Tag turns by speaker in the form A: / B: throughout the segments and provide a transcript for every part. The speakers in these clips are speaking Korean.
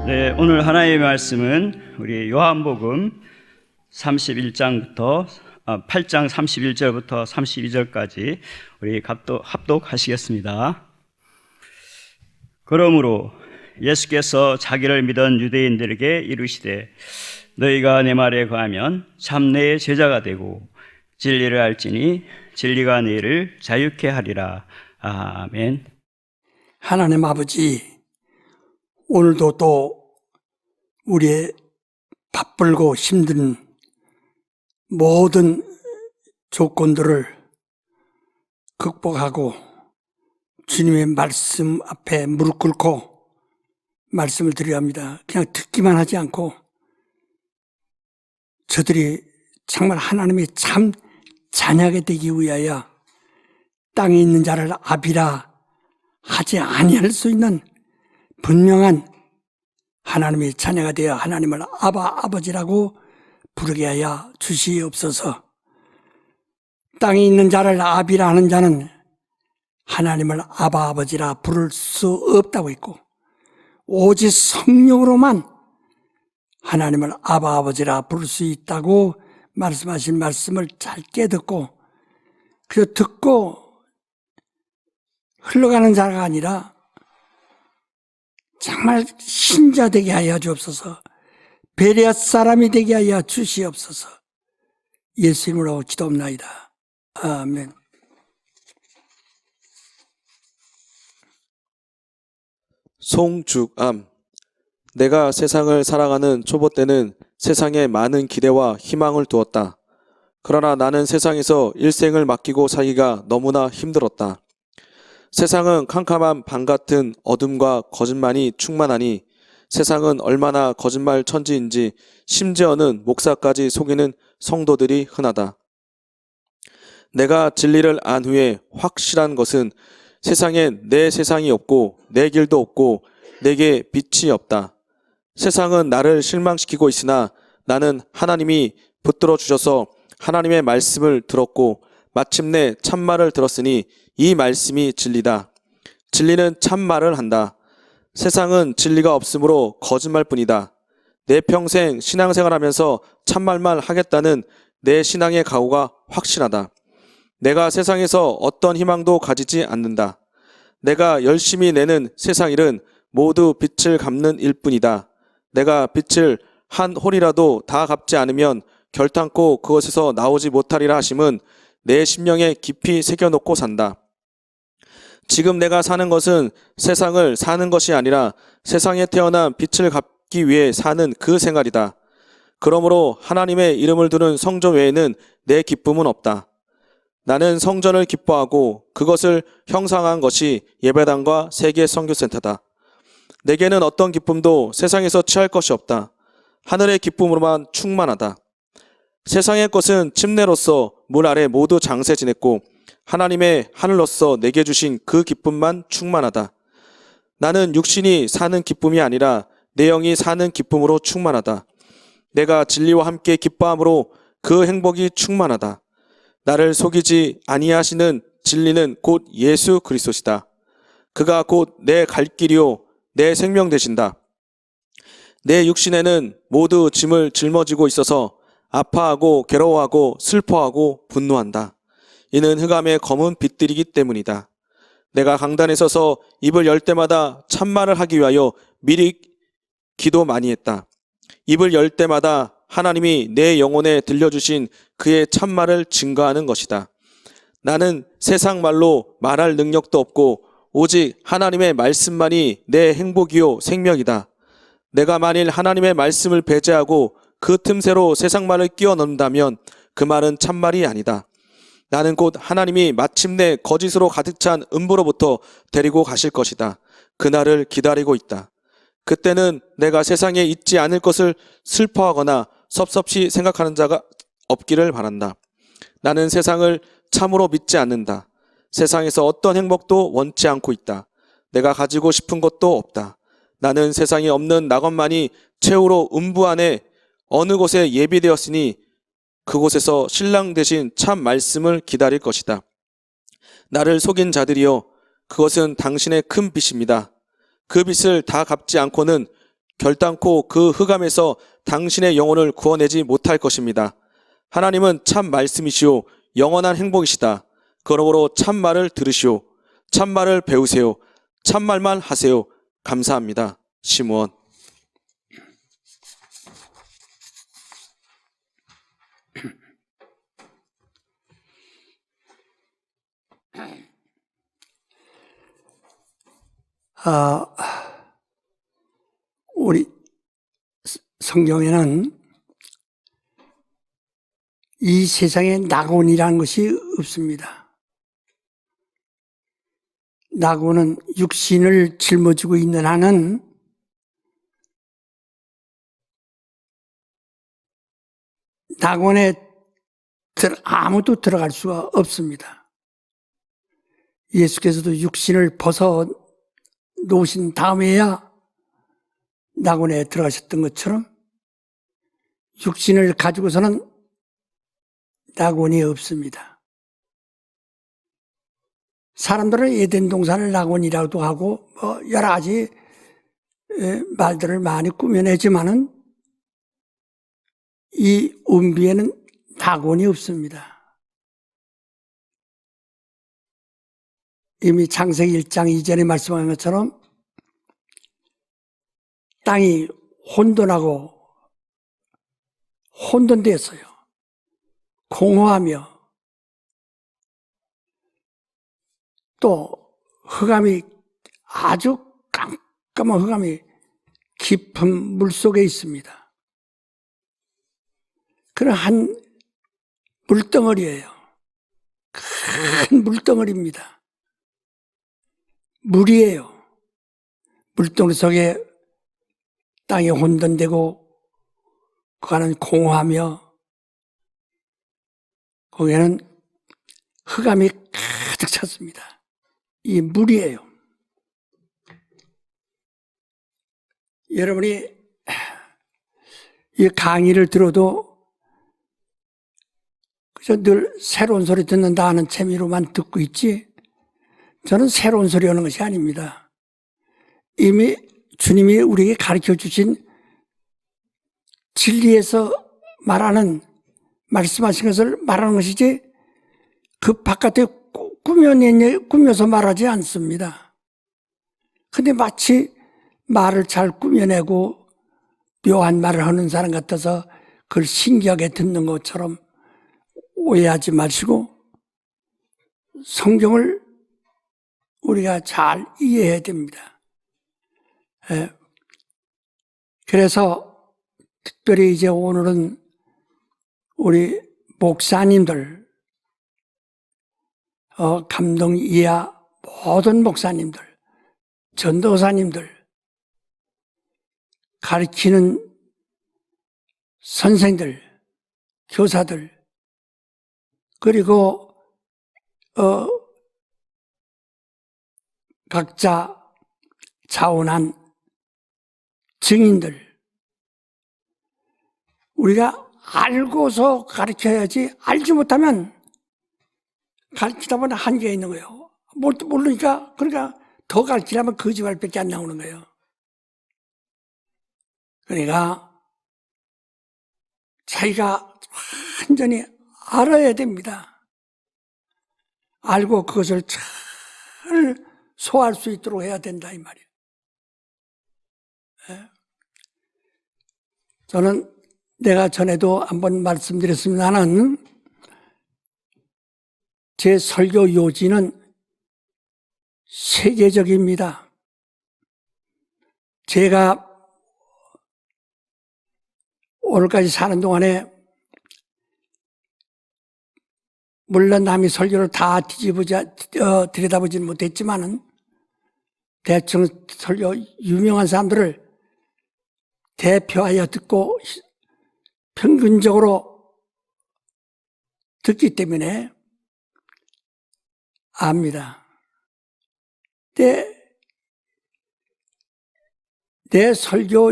A: 네, 오늘 하나님의 말씀은 우리 요한복음 31장부터 8장 31절부터 32절까지 우리 합독하시겠습니다. 그러므로 예수께서 자기를 믿은 유대인들에게 이르시되 너희가 내 말에 거하면 참 내 제자가 되고 진리를 알지니 진리가 너희를 자유케 하리라. 아멘.
B: 하나님 아버지, 오늘도 또 우리의 바쁘고 힘든 모든 조건들을 극복하고 주님의 말씀 앞에 무릎 꿇고 말씀을 드려야 합니다. 그냥 듣기만 하지 않고 저들이 정말 하나님의 참 자녀가 되기 위하여 땅에 있는 자를 아비라 하지 아니할 수 있는 분명한 하나님의 자녀가 되어 하나님을 아버지라고 부르게 하여 주시옵소서. 땅에 있는 자를 아비라 하는 자는 하나님을 아버지라 부를 수 없다고 했고, 오직 성령으로만 하나님을 아버지라 부를 수 있다고 말씀하신 말씀을 잘 깨듣고, 그 듣고 흘러가는 자가 아니라 정말 신자 되게 하여 주옵소서. 베레아 사람이 되게 하여 주시옵소서. 예수 이름으로 기도합나이다. 아멘.
C: 송죽암. 내가 세상을 살아가는 초보 때는 세상에 많은 기대와 희망을 두었다. 그러나 나는 세상에서 일생을 맡기고 살기가 너무나 힘들었다. 세상은 캄캄한 밤 같은 어둠과 거짓말이 충만하니 세상은 얼마나 거짓말 천지인지 심지어는 목사까지 속이는 성도들이 흔하다. 내가 진리를 안 후에 확실한 것은 세상엔 내 세상이 없고 내 길도 없고 내게 빛이 없다. 세상은 나를 실망시키고 있으나 나는 하나님이 붙들어 주셔서 하나님의 말씀을 들었고 마침내 참말을 들었으니 이 말씀이 진리다. 진리는 참말을 한다. 세상은 진리가 없으므로 거짓말뿐이다. 내 평생 신앙생활하면서 참말만 하겠다는 내 신앙의 각오가 확실하다. 내가 세상에서 어떤 희망도 가지지 않는다. 내가 열심히 내는 세상 일은 모두 빛을 갚는 일뿐이다. 내가 빛을 한 홀이라도 다 갚지 않으면 결탄코 그것에서 나오지 못하리라 하심은 내 심령에 깊이 새겨놓고 산다. 지금 내가 사는 것은 세상을 사는 것이 아니라 세상에 태어난 빛을 갚기 위해 사는 그 생활이다. 그러므로 하나님의 이름을 두는 성전 외에는 내 기쁨은 없다. 나는 성전을 기뻐하고 그것을 형상한 것이 예배당과 세계 선교센터다. 내게는 어떤 기쁨도 세상에서 취할 것이 없다. 하늘의 기쁨으로만 충만하다. 세상의 것은 침례로서 물 아래 모두 장세 지냈고 하나님의 하늘로서 내게 주신 그 기쁨만 충만하다. 나는 육신이 사는 기쁨이 아니라 내 영이 사는 기쁨으로 충만하다. 내가 진리와 함께 기뻐함으로 그 행복이 충만하다. 나를 속이지 아니하시는 진리는 곧 예수 그리스도시다. 그가 곧 내 갈 길이요 내 생명 되신다. 내 육신에는 모두 짐을 짊어지고 있어서 아파하고 괴로워하고 슬퍼하고 분노한다. 이는 흑암의 검은 빛들이기 때문이다. 내가 강단에 서서 입을 열 때마다 참말을 하기 위하여 미리 기도 많이 했다. 입을 열 때마다 하나님이 내 영혼에 들려주신 그의 참말을 증거하는 것이다. 나는 세상 말로 말할 능력도 없고 오직 하나님의 말씀만이 내 행복이요 생명이다. 내가 만일 하나님의 말씀을 배제하고 그 틈새로 세상 말을 끼워 넣는다면 그 말은 참말이 아니다. 나는 곧 하나님이 마침내 거짓으로 가득 찬 음부로부터 데리고 가실 것이다. 그날을 기다리고 있다. 그때는 내가 세상에 있지 않을 것을 슬퍼하거나 섭섭히 생각하는 자가 없기를 바란다. 나는 세상을 참으로 믿지 않는다. 세상에서 어떤 행복도 원치 않고 있다. 내가 가지고 싶은 것도 없다. 나는 세상에 없는 낙원만이 최후로 음부 안에 어느 곳에 예비되었으니 그곳에서 신랑 대신 참 말씀을 기다릴 것이다. 나를 속인 자들이여, 그것은 당신의 큰 빚입니다. 그 빚을 다 갚지 않고는 결단코 그 흑암에서 당신의 영혼을 구원내지 못할 것입니다. 하나님은 참 말씀이시오 영원한 행복이시다. 그러므로 참말을 들으시오. 참말을 배우세요. 참말만 하세요. 감사합니다. 시므온.
B: 우리 성경에는 이 세상에 낙원이라는 것이 없습니다. 낙원은 육신을 짊어지고 있는 한은 낙원에 아무도 들어갈 수가 없습니다. 예수께서도 육신을 벗어 놓으신 다음에야 낙원에 들어가셨던 것처럼 육신을 가지고서는 낙원이 없습니다. 사람들은 에덴 동산을 낙원이라고도 하고 여러 가지 말들을 많이 꾸며내지만은 이 은비에는 낙원이 없습니다. 이미 창세기 1장 이전에 말씀한 것처럼 땅이 혼돈하고 혼돈되었어요. 공허하며 또 흑암이 아주 깜깜한 흑암이 깊은 물속에 있습니다. 그런 한 물덩어리예요. 큰 물덩어리입니다. 물이에요. 물덩어리 속에 땅이 혼돈되고 그 안은 공허하며 거기에는 흑암이 가득 찼습니다. 이 물이에요. 여러분이 이 강의를 들어도 그저 늘 새로운 소리 듣는다 하는 재미로만 듣고 있지 저는 새로운 소리 하는 것이 아닙니다. 이미 주님이 우리에게 가르쳐 주신 진리에서 말하는 말씀하신 것을 말하는 것이지 그 바깥에 꾸며서 말하지 않습니다. 근데 마치 말을 잘 꾸며내고 묘한 말을 하는 사람 같아서 그걸 신기하게 듣는 것처럼 오해하지 마시고 성경을 우리가 잘 이해해야 됩니다. 그래서 특별히 이제 오늘은 우리 목사님들, 감동 이하 모든 목사님들, 전도사님들, 가르치는 선생들, 교사들, 그리고 각자 자원한 증인들, 우리가 알고서 가르쳐야지 알지 못하면 가르치다 보면 한계가 있는 거예요. 모르니까 그러니까 더 가르치려면 거짓말밖에 안 나오는 거예요. 그러니까 자기가 완전히 알아야 됩니다. 알고 그것을 잘 소화할 수 있도록 해야 된다 이 말이에요. 저는 내가 전에도 한번 말씀드렸습니다만 제 설교 요지는 세계적입니다. 제가 오늘까지 사는 동안에 물론 남이 설교를 다 들여다보지는 못했지만은 대충 설교 유명한 사람들을 대표하여 듣고 평균적으로 듣기 때문에 압니다. 내 설교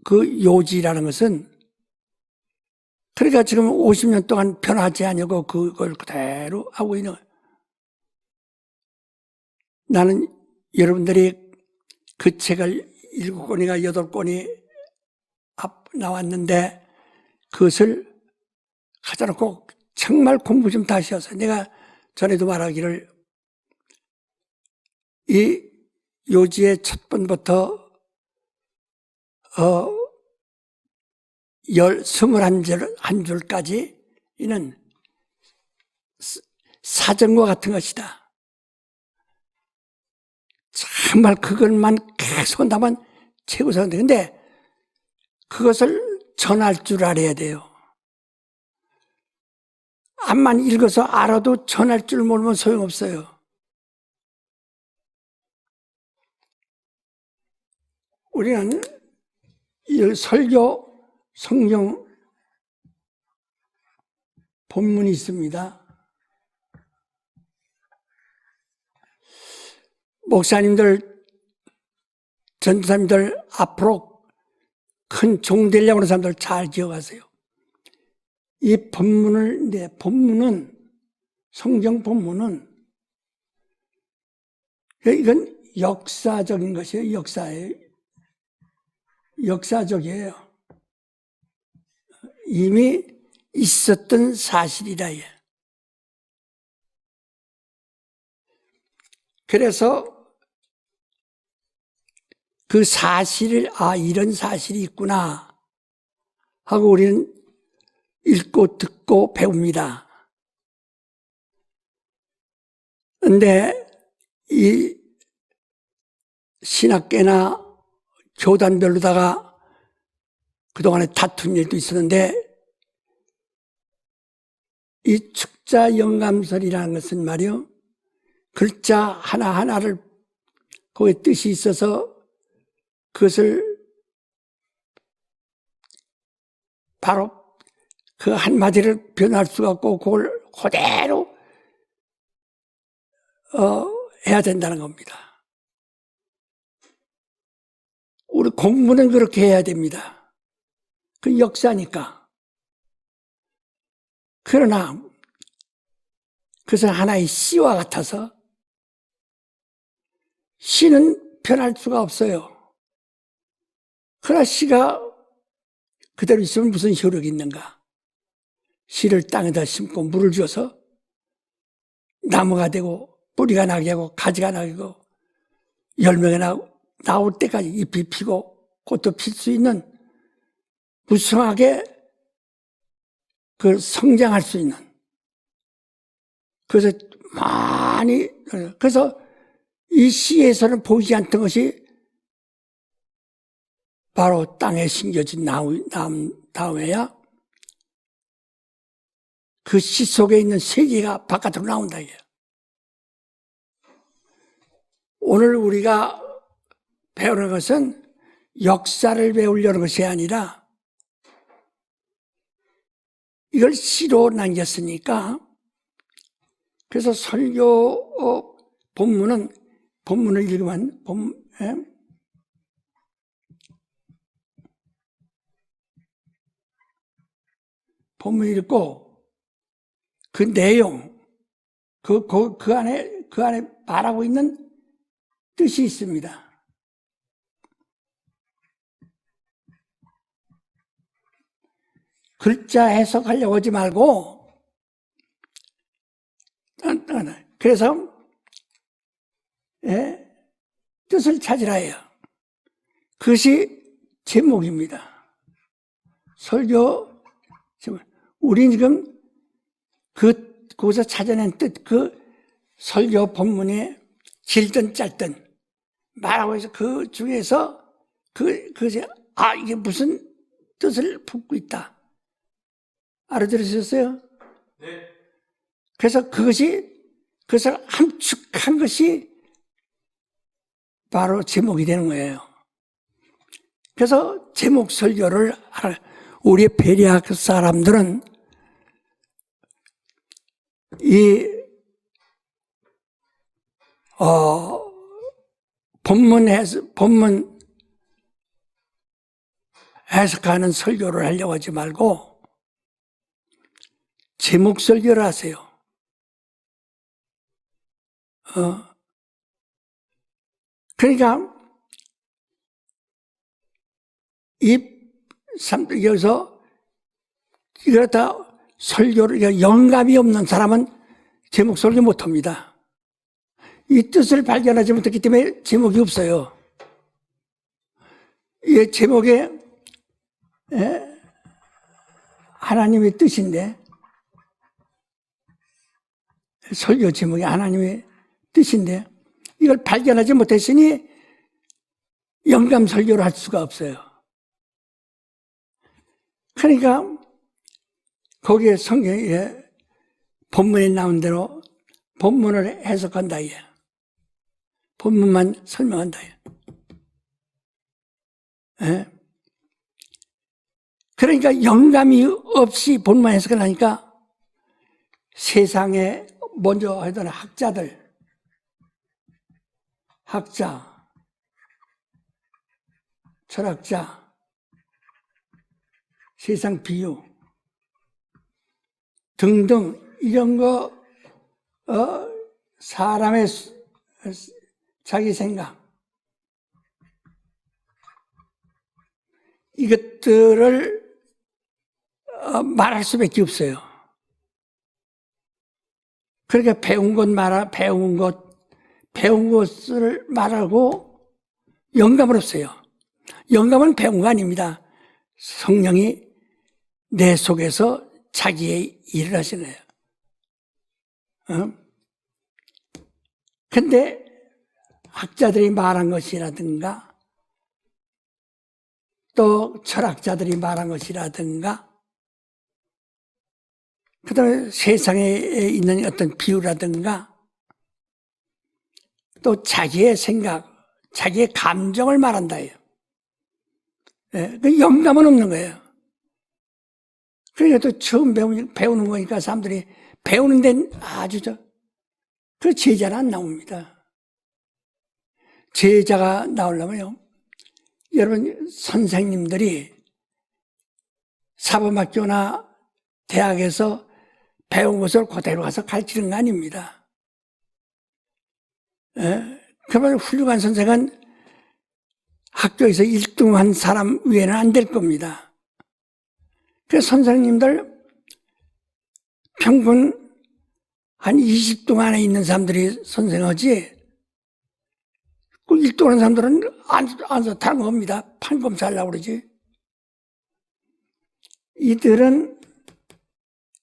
B: 그 요지라는 것은 그러니까 지금 50년 동안 변하지 않고 그걸 그대로 하고 있는 거예요. 나는 여러분들이 그 책을 7권이가 8권이 나왔는데 그것을 가져 놓고 정말 공부 좀 다시 해서 내가 전에도 말하기를 이 요지의 첫 번부터 21줄까지 이는 사전과 같은 것이다. 정말 그것만 계속 한다면 최고사인데 근데 그것을 전할 줄 알아야 돼요. 암만 읽어서 알아도 전할 줄 모르면 소용없어요. 우리는 이 설교 성경 본문이 있습니다. 목사님들, 전도사님들 앞으로 큰 종 되려고 하는 사람들 잘 기억하세요. 이 본문은 성경 본문은 이건 역사적인 것이에요. 역사적이에요. 이미 있었던 사실이다. 그래서 그 사실을 이런 사실이 있구나 하고 우리는 읽고 듣고 배웁니다. 그런데 이 신학계나 교단별로다가 그동안에 다툰 일도 있었는데 이 축자 영감설이라는 것은 말이요, 글자 하나하나를 거기에 뜻이 있어서 그것을 바로 그 한마디를 변할 수가 없고 그걸 그대로 해야 된다는 겁니다. 우리 공부는 그렇게 해야 됩니다. 그 역사니까. 그러나 그것은 하나의 시와 같아서 시는 변할 수가 없어요. 그러나 시가 그대로 있으면 무슨 효력이 있는가? 씨를 땅에다 심고 물을 주어서 나무가 되고 뿌리가 나게 하고 가지가 나게 하고 열매가 나올 때까지 잎이 피고 꽃도 필 수 있는 무성하게 그 성장할 수 있는, 그래서 많이, 그래서 이 시에서는 보이지 않던 것이 바로 땅에 심겨진 다음에야 그 시 속에 있는 세계가 바깥으로 나온다. 이게. 오늘 우리가 배우는 것은 역사를 배우려는 것이 아니라 이걸 시로 남겼으니까, 그래서 설교 본문을 읽으면 본문 읽고 그 내용, 그 안에 말하고 있는 뜻이 있습니다. 글자 해석하려고 하지 말고, 그래서 뜻을 찾으라 해요. 그것이 제목입니다. 설교 제목. 우린 지금 거기서 찾아낸 뜻, 그 설교 본문에 길든 짧든 말하고 해서 그 중에서 이게 무슨 뜻을 품고 있다. 알아들으셨어요? 네. 그래서 그것을 함축한 것이 바로 제목이 되는 거예요. 그래서 제목 설교를 우리 베리아 사람들은 본문 해석하는 설교를 하려고 하지 말고 제목 설교를 하세요. 그러니까 여기서 이걸 다 설교를, 영감이 없는 사람은 제목 설교 못합니다. 이 뜻을 발견하지 못했기 때문에 제목이 없어요. 이 제목에 하나님의 뜻인데, 설교 제목이 하나님의 뜻인데 이걸 발견하지 못했으니 영감 설교를 할 수가 없어요. 그러니까 거기에 성경에 본문에 나온 대로 본문을 해석한다. 본문만 설명한다. 그러니까 영감이 없이 본문 해석을 하니까 세상에 먼저 하던 학자들, 학자, 철학자, 세상 비유 등등 이런 거 사람의 자기 생각 이것들을 말할 수밖에 없어요. 그러니까 배운 것을 말하고 영감을 없어요. 영감은 배운 거 아닙니다. 성령이 내 속에서 자기의 일을 하시네요. 근데 학자들이 말한 것이라든가 또 철학자들이 말한 것이라든가 그 다음에 세상에 있는 어떤 비유라든가 또 자기의 생각, 자기의 감정을 말한다. 그 영감은 없는 거예요. 그러니까 또 처음 배우는 거니까 사람들이 배우는데 아주 그 제자는 안 나옵니다. 제자가 나오려면요. 여러분 선생님들이 사범학교나 대학에서 배운 것을 그대로 가서 가르치는 거 아닙니다. 그러면 훌륭한 선생은 학교에서 1등한 사람 외에는 안 될 겁니다. 그래서 선생님들 평균 한 20등 안에 있는 사람들이 선생하지 그 1등하는 사람들은 안 다른 겁니다. 판검사 하려고 그러지. 이들은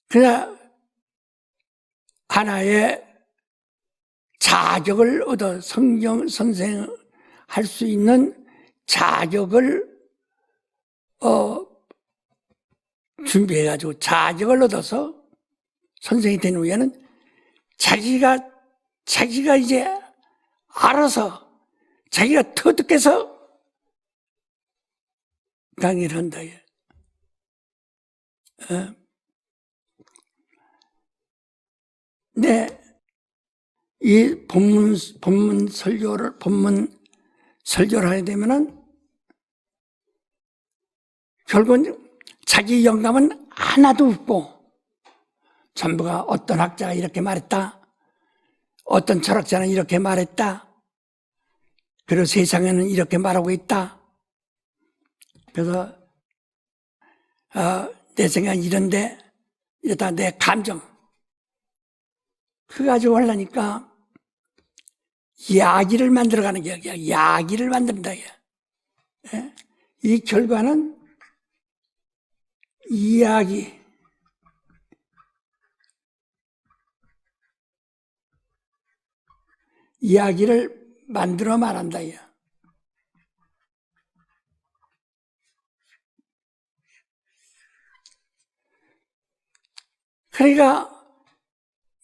B: 그냥 하나의 자격을 얻어 성경 선생 할 수 있는 자격을 준비해가지고 자격을 얻어서 선생이 된 후에는 자기가 이제 알아서 자기가 터득해서 강의를 한다. 네, 이 본문 설교를 하게 되면은 결국은 자기 영감은 하나도 없고 전부가 어떤 학자가 이렇게 말했다, 어떤 철학자는 이렇게 말했다, 그리고 세상에는 이렇게 말하고 있다. 그래서 내 생각은 이런데 이러다 내 감정 그거 가지고 하려니까 이야기를 만들어가는 게 이야기를 만든다. 이 결과는 이야기를 만들어 말한다. 그러니까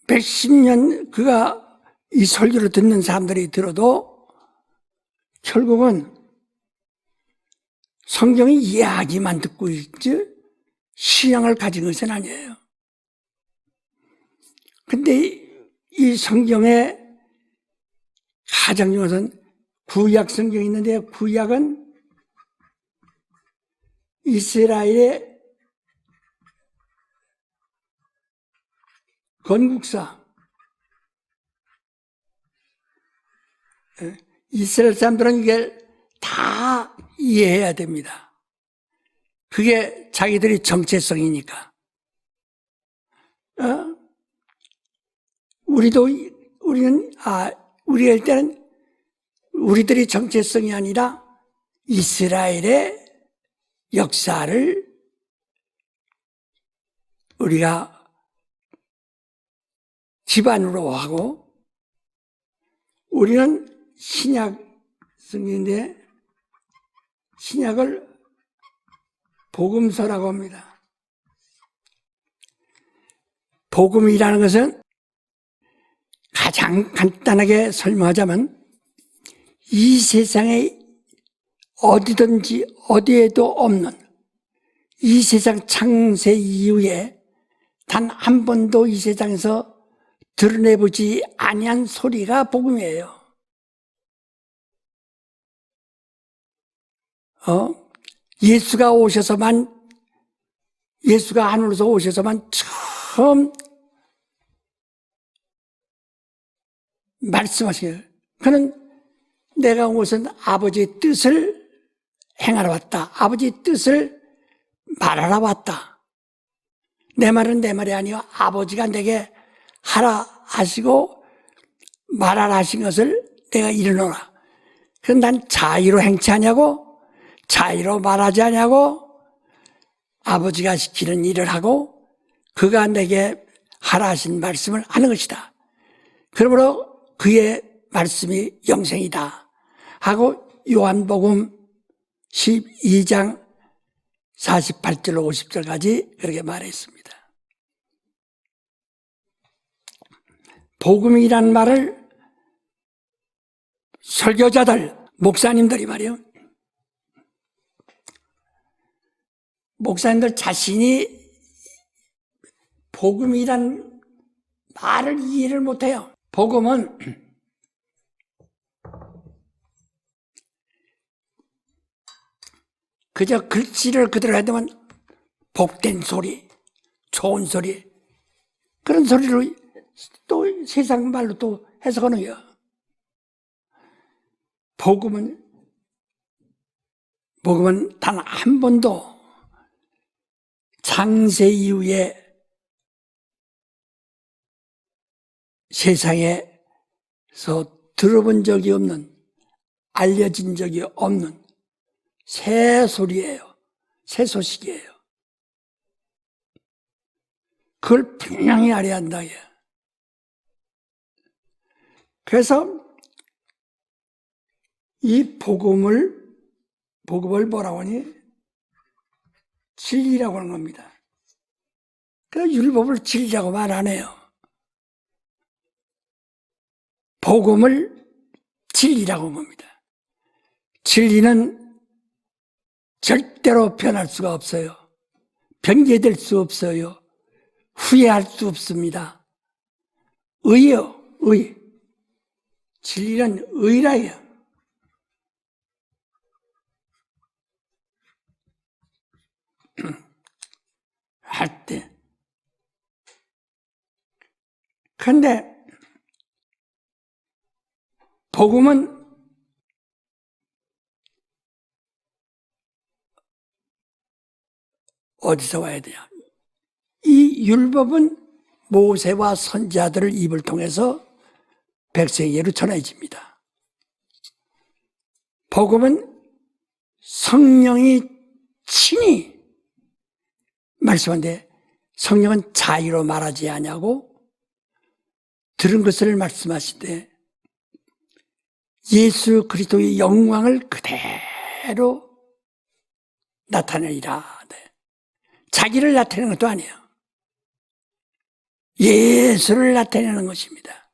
B: 몇십 년 그가 이 설교를 듣는 사람들이 들어도 결국은 성경의 이야기만 듣고 있지 신앙을 가진 것은 아니에요. 근데 이 성경에 가장 중요한 것은 구약 성경이 있는데 구약은 이스라엘의 건국사, 이스라엘 사람들은 이게 다 이해해야 됩니다. 그게 자기들이 정체성이니까. 우리일 때는 우리들이 정체성이 아니라 이스라엘의 역사를 우리가 기반으로 하고, 우리는 신약 성경인데 신약을 복음서라고 합니다. 복음이라는 것은 가장 간단하게 설명하자면 이 세상에 어디든지 어디에도 없는, 이 세상 창세 이후에 단 한 번도 이 세상에서 드러내보지 아니한 소리가 복음이에요. 예수가 하늘에서 오셔서만 처음 말씀하시게요. 그는 내가 온 것은 아버지의 뜻을 행하러 왔다. 아버지의 뜻을 말하러 왔다. 내 말은 내 말이 아니요 아버지가 내게 하라 하시고 말하라 하신 것을 내가 이루노라. 그럼 난 자의로 행치하냐고, 자의로 말하지 않냐고, 아버지가 시키는 일을 하고 그가 내게 하라 하신 말씀을 하는 것이다. 그러므로 그의 말씀이 영생이다 하고 요한복음 12장 48절로 50절까지 그렇게 말했습니다. 복음이란 말을 설교자들, 목사님들이 말이요, 목사님들 자신이 복음이란 말을 이해를 못해요. 복음은 그저 글씨를 그대로 해두면 복된 소리, 좋은 소리, 그런 소리로 또 세상 말로 또 해석하는 거예요. 복음은 단 한 번도 창세 이후에 세상에서 들어본 적이 없는, 알려진 적이 없는 새 소리예요. 새 소식이에요. 그걸 분명히 알아야 한다. 그래서 이 복음을 뭐라고 하니? 진리라고 하는 겁니다. 그래서 율법을 진리라고 말 안 해요. 복음을 진리라고 합니다. 진리는 절대로 변할 수가 없어요. 변개될 수 없어요. 후회할 수 없습니다. 의요, 의. 진리는 의라요. 할 때. 그런데 복음은 어디서 와야 돼요? 이 율법은 모세와 선지자들을 입을 통해서 백성에게로 전해집니다. 복음은 성령이 친히 말씀하는데, 성령은 자의로 말하지 아니하고 들은 것을 말씀하시되 예수 그리스도의 영광을 그대로 나타내리라. 자기를 나타내는 것도 아니에요. 예수를 나타내는 것입니다.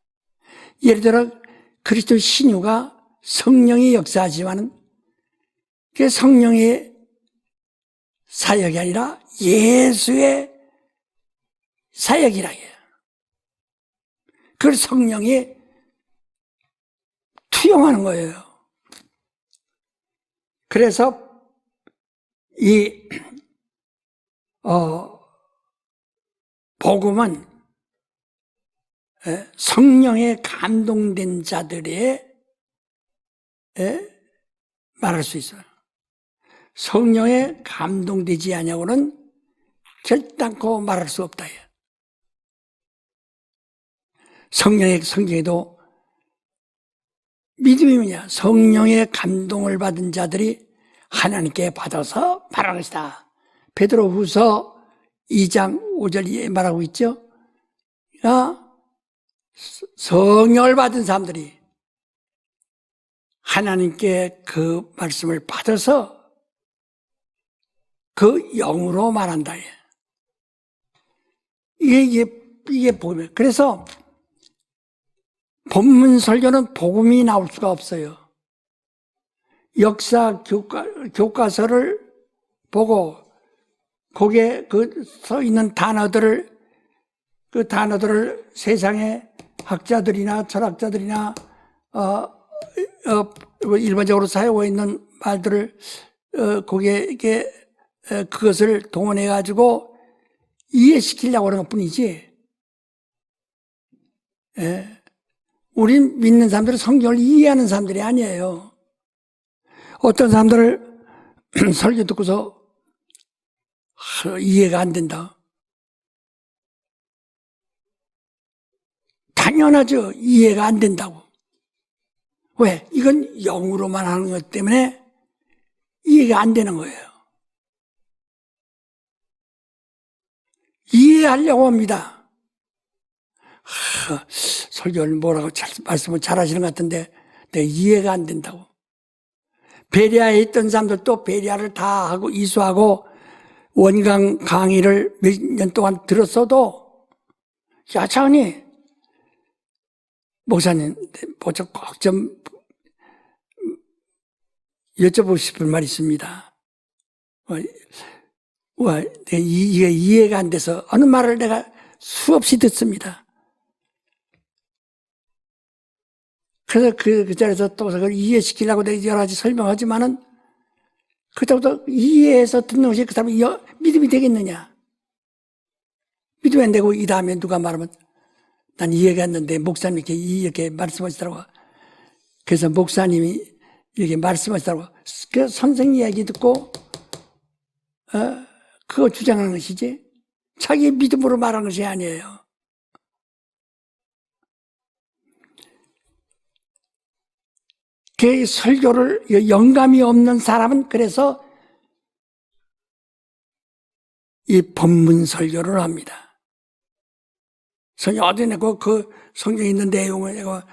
B: 예를 들어 그리스도 신유가 성령이 역사하지만은 그 성령의 사역이 아니라 예수의 사역이라 해요. 그걸 성령이 투영하는 거예요. 그래서 이 복음은 성령에 감동된 자들의 말할 수 있어요. 성령에 감동되지 아니하고는 결단코 말할 수 없다. 성경에도 믿음이 뭐냐? 성령의 감동을 받은 자들이 하나님께 받아서 말하는 것이다. 베드로후서 2장 5절에 말하고 있죠. 성령을 받은 사람들이 하나님께 그 말씀을 받아서 그 영으로 말한다. 이게 복음이에요. 그래서 본문 설교는 복음이 나올 수가 없어요. 역사 교과서를 보고 거기에 써 있는 단어들을 세상의 학자들이나 철학자들이나 일반적으로 사용하고 있는 말들을 거기에 이렇게 그것을 동원해 가지고 이해시키려고 하는 것뿐이지. 우린 믿는 사람들은 성경을 이해하는 사람들이 아니에요. 어떤 사람들을 설교 듣고서 이해가 안 된다. 당연하죠. 이해가 안 된다고. 왜? 이건 영으로만 하는 것 때문에 이해가 안 되는 거예요. 이해하려고 합니다. 설교를 뭐라고 말씀을 잘 하시는 것 같은데 내가 이해가 안 된다고. 베리아에 있던 사람들도 베리아를 다 하고 이수하고 원강 강의를 몇 년 동안 들었어도 야차하니 목사님 꼭 좀 여쭤보고 싶은 말이 있습니다. 이게 이해가 안 돼서 어느 말을 내가 수없이 듣습니다. 그래서 그 자리에서 또 그걸 이해시키려고 내가 여러 가지 설명하지만은 그렇다고 이해해서 듣는 것이 그 사람이 믿음이 되겠느냐? 믿음이 안 되고 이 다음에 누가 말하면 난 이해가 안 됐는데 목사님이 이렇게 말씀하시더라고. 그래서 목사님이 이렇게 말씀하시더라고. 그 선생 이야기 듣고 그거 주장하는 것이지 자기 믿음으로 말하는 것이 아니에요. 그 설교를 영감이 없는 사람은 그래서 이 본문 설교를 합니다. 성경 어디 내고 그 성경에 있는 내용을 내가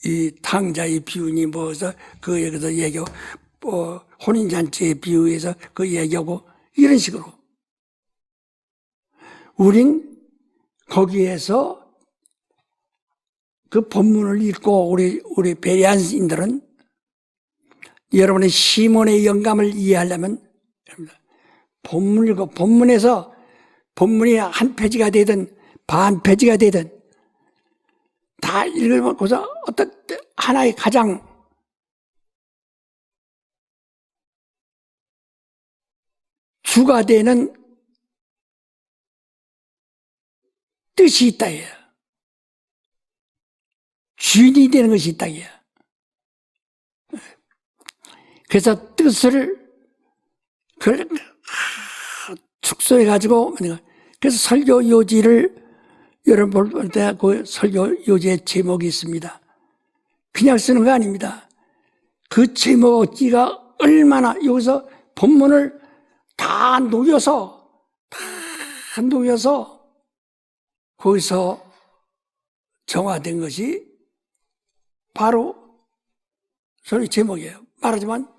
B: 이 탕자의 비유니 뭐서 그 여기서 얘기하고 혼인잔치의 비유에서 그 얘기하고 이런 식으로 우린 거기에서 그 본문을 읽고 우리 베리안인들은 여러분의 시몬의 영감을 이해하려면 본문을 읽고 본문에서 본문이 한 페이지가 되든 반 페이지가 되든 다 읽어보고서 어떤 하나의 가장 주가 되는 뜻이 있다. 주인이 되는 것이 있다. 그래서 뜻을 축소해가지고 그래서 설교 요지를 여러분 볼 때 그 설교 요지의 제목이 있습니다. 그냥 쓰는 거 아닙니다. 그 제목 얻기가 얼마나 여기서 본문을 다 녹여서 거기서 정화된 것이 바로 소리 제목이에요. 말하지만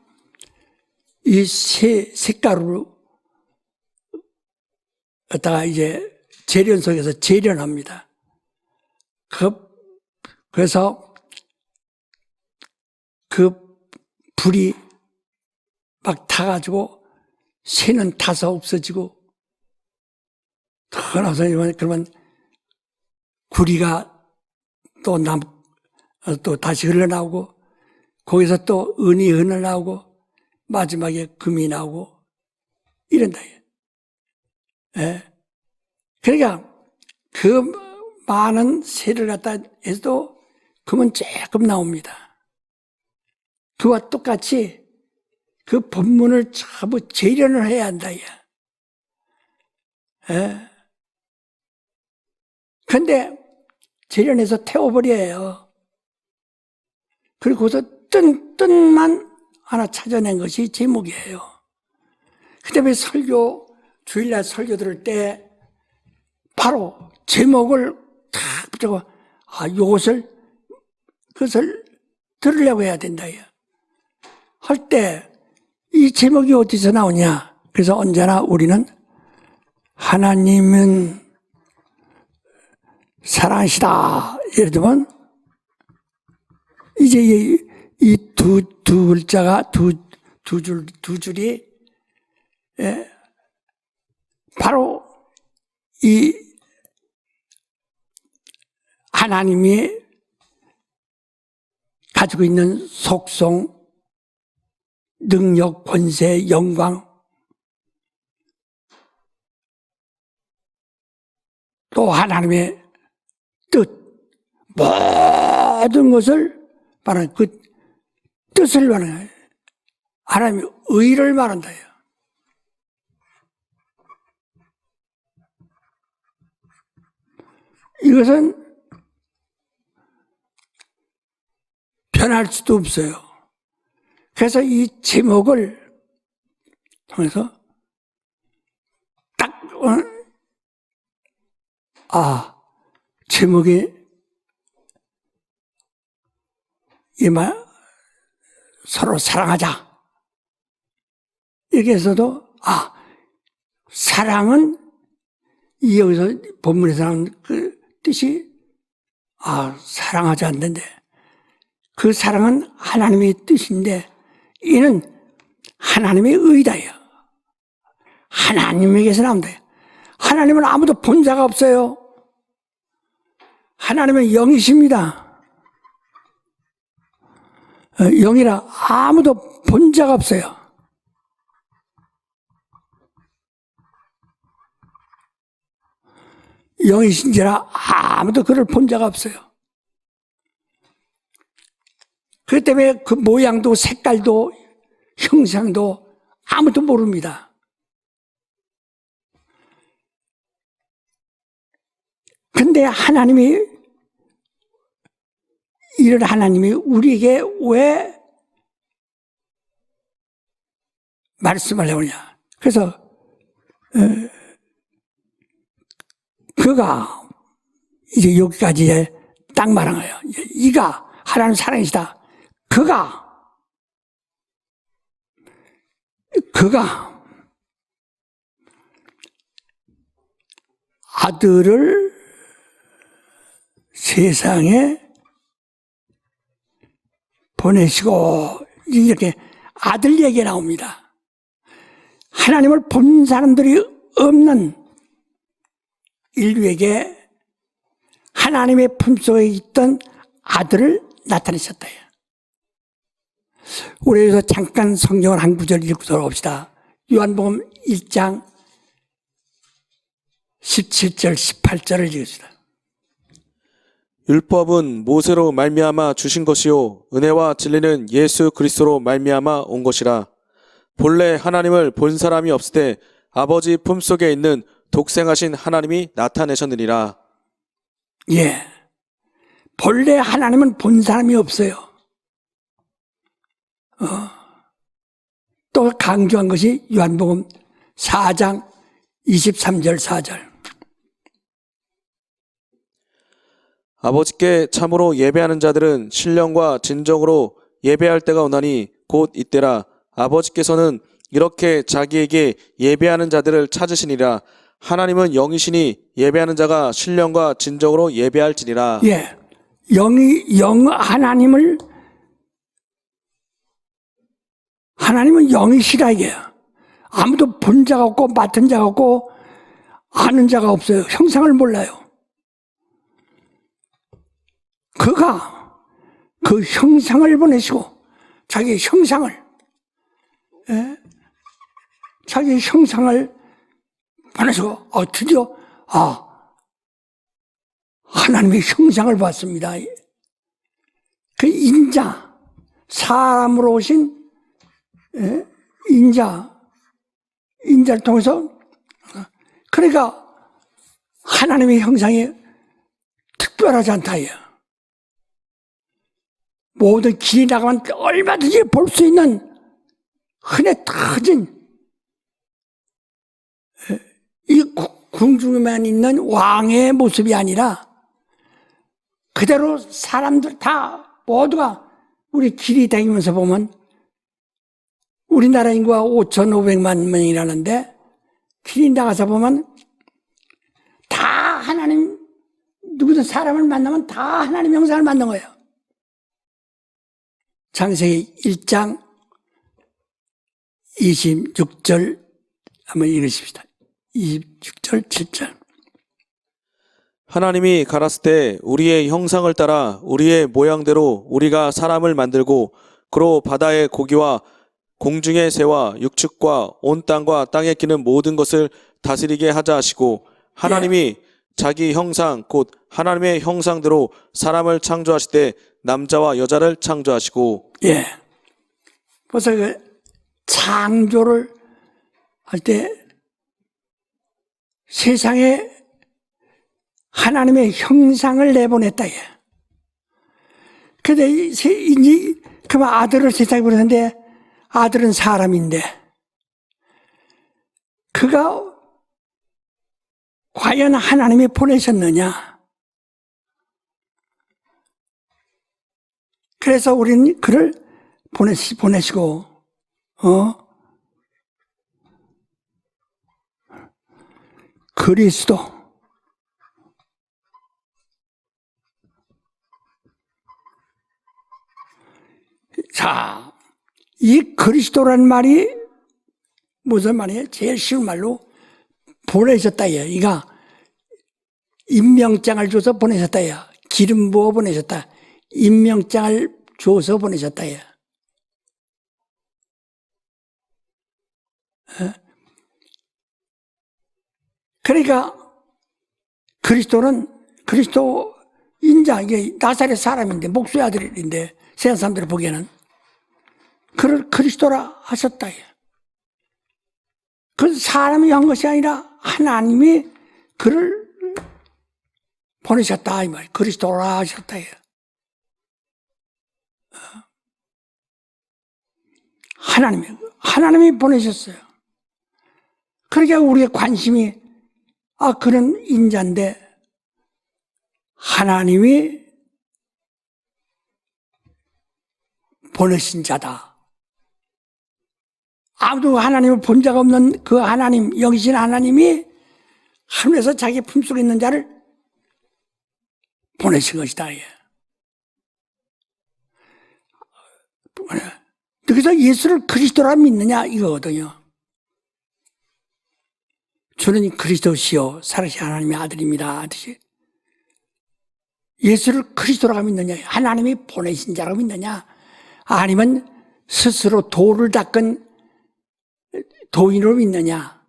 B: 이 색가루로 갖다가 이제 재련 속에서 재련합니다. 그래서 그 불이 막 타가지고 새는 타서 없어지고 더 나서 그러면 구리가 또 다시 흘러나오고 거기서 또 은이 흘러나오고 마지막에 금이 나오고 이런다. 예. 그러니까 그 많은 새를 갖다 해도 금은 조금 나옵니다. 그와 똑같이 그 본문을 전부 재련을 해야 한다. 그런데 재련해서 태워버려요. 그리고서 뜬만 하나 찾아낸 것이 제목이에요. 그다음에 주일날 설교 들을 때 바로 제목을 탁 붙이고 그것을 들으려고 해야 된다. 할 때 이 제목이 어디서 나오냐? 그래서 언제나 우리는 하나님은 사랑이시다. 예를 들면 이제 이 두 글자가 두 줄이 바로 이 하나님이 가지고 있는 속성, 능력, 권세, 영광, 또 하나님의 뜻, 모든 것을 말하는 그 뜻을 말하는 거예요. 하나님의 의를 말한다. 이것은 변할 수도 없어요. 그래서 이 제목을 통해서 딱 제목이 서로 사랑하자. 이렇게 해서도 사랑은 여기서 본문에서 나온 그 뜻이 사랑하지 않는데 그 사랑은 하나님의 뜻인데 이는 하나님의 의다예요. 하나님에게서 나온다. 하나님은 아무도 본 자가 없어요. 하나님은 영이십니다. 영이라 아무도 본 자가 없어요. 영이신지라 아무도 그를 본 자가 없어요. 그렇기 때문에 그 모양도 색깔도 형상도 아무도 모릅니다. 근데 이런 하나님이 우리에게 왜 말씀을 해오냐. 그래서 그가 이제 여기까지 딱 말한 거예요. 이가 하나님 사랑이시다. 그가 아들을 세상에 보내시고 이렇게 아들 얘기가 나옵니다. 하나님을 본 사람들이 없는 인류에게 하나님의 품속에 있던 아들을 나타내셨다. 우리 여기서 잠깐 성경을 한 구절 읽고 돌아옵시다. 요한복음 1장 17절 18절을 읽읍시다.
C: 율법은 모세로 말미암아 주신 것이요 은혜와 진리는 예수 그리스도로 말미암아 온 것이라. 본래 하나님을 본 사람이 없을 때 아버지 품속에 있는 독생하신 하나님이 나타내셨느니라.
B: 예, 본래 하나님은 본 사람이 없어요. 또 강조한 것이 요한복음 4장 23절 4절.
C: 아버지께 참으로 예배하는 자들은 신령과 진정으로 예배할 때가 오나니 곧 이때라. 아버지께서는 이렇게 자기에게 예배하는 자들을 찾으시니라. 하나님은 영이시니 예배하는 자가 신령과 진정으로 예배할지니라.
B: 예, 하나님은 영이시다 이게요. 아무도 본 자가 없고 맡은 자가 없고 아는 자가 없어요. 형상을 몰라요. 그가 그 형상을 보내시고 자기 형상을 보내시고 드디어 하나님의 형상을 봤습니다. 그 인자 사람으로 오신 인자를 통해서, 그러니까 하나님의 형상이 특별하지 않다. 모든 길이 나가면 얼마든지 볼 수 있는 흔해 터진 이 궁중에만 있는 왕의 모습이 아니라 그대로 사람들 다 모두가 우리 길이 다니면서 보면 우리나라 인구가 5,500만 명이라는데 길이 나가서 보면 다 하나님, 누구든 사람을 만나면 다 하나님 형상을 만든 거예요. 창세기 1장 26절 한번 읽으십시다. 26절 7절.
C: 하나님이 가라스 때 우리의 형상을 따라 우리의 모양대로 우리가 사람을 만들고 그로 바다의 고기와 공중의 새와 육축과 온 땅과 땅에 끼는 모든 것을 다스리게 하자 하시고 하나님이 자기 형상 곧 하나님의 형상대로 사람을 창조하시되 남자와 여자를 창조하시고.
B: 예. 벌써 그 창조를 할 때 세상에 하나님의 형상을 내보냈다. 근데 이제 그만 아들을 세상에 보냈는데 아들은 사람인데 그가 과연 하나님이 보내셨느냐? 그래서 우리는 그를 보내시고, 그리스도. 자, 이 그리스도라는 말이 무슨 말이에요? 제일 쉬운 말로 보내셨다. 이가 임명장을 줘서 보내셨다. 기름 부어 보내셨다. 임명장을 줘서 보내셨다. 그러니까 그리스도 인자, 이게 나사렛 사람인데 목수의 아들인데 세상 사람들이 보기에는 그를 그리스도라 하셨다. 그 사람이 한 것이 아니라 하나님이 그를 보내셨다 이 말. 그리스도라 하셨다. 하나님이 보내셨어요. 그러니까 우리의 관심이 그런 인자인데 하나님이 보내신 자다. 아무도 하나님을 본 자가 없는 그 하나님, 영이신 하나님이 하늘에서 자기 품속에 있는 자를 보내신 것이다. 그래서 예수를 그리스도라 믿느냐 이거거든요. 주는 그리스도시요 살아계신 하나님의 아들입니다 하듯이 예수를 그리스도라고 믿느냐, 하나님이 보내신 자라고 믿느냐, 아니면 스스로 도를 닦은 도인으로 믿느냐,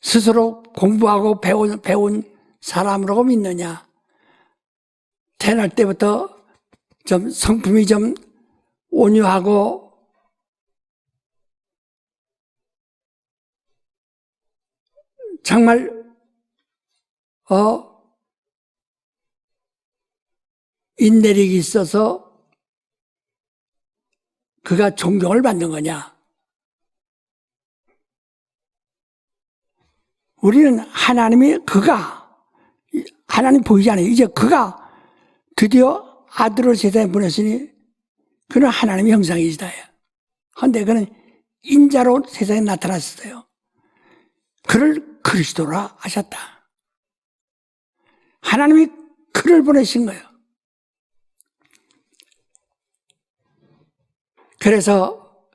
B: 스스로 공부하고 배운 사람으로 믿느냐, 태어날 때부터 좀 성품이 좀 온유하고 정말 인내력이 있어서 그가 존경을 받는 거냐? 우리는 하나님 보이지 않아요. 이제 그가 드디어 아들을 세상에 보냈으니 그는 하나님의 형상이시다. 그런데 그는 인자로 세상에 나타났어요. 그를 그리스도라 하셨다. 하나님이 그를 보내신 거예요. 그래서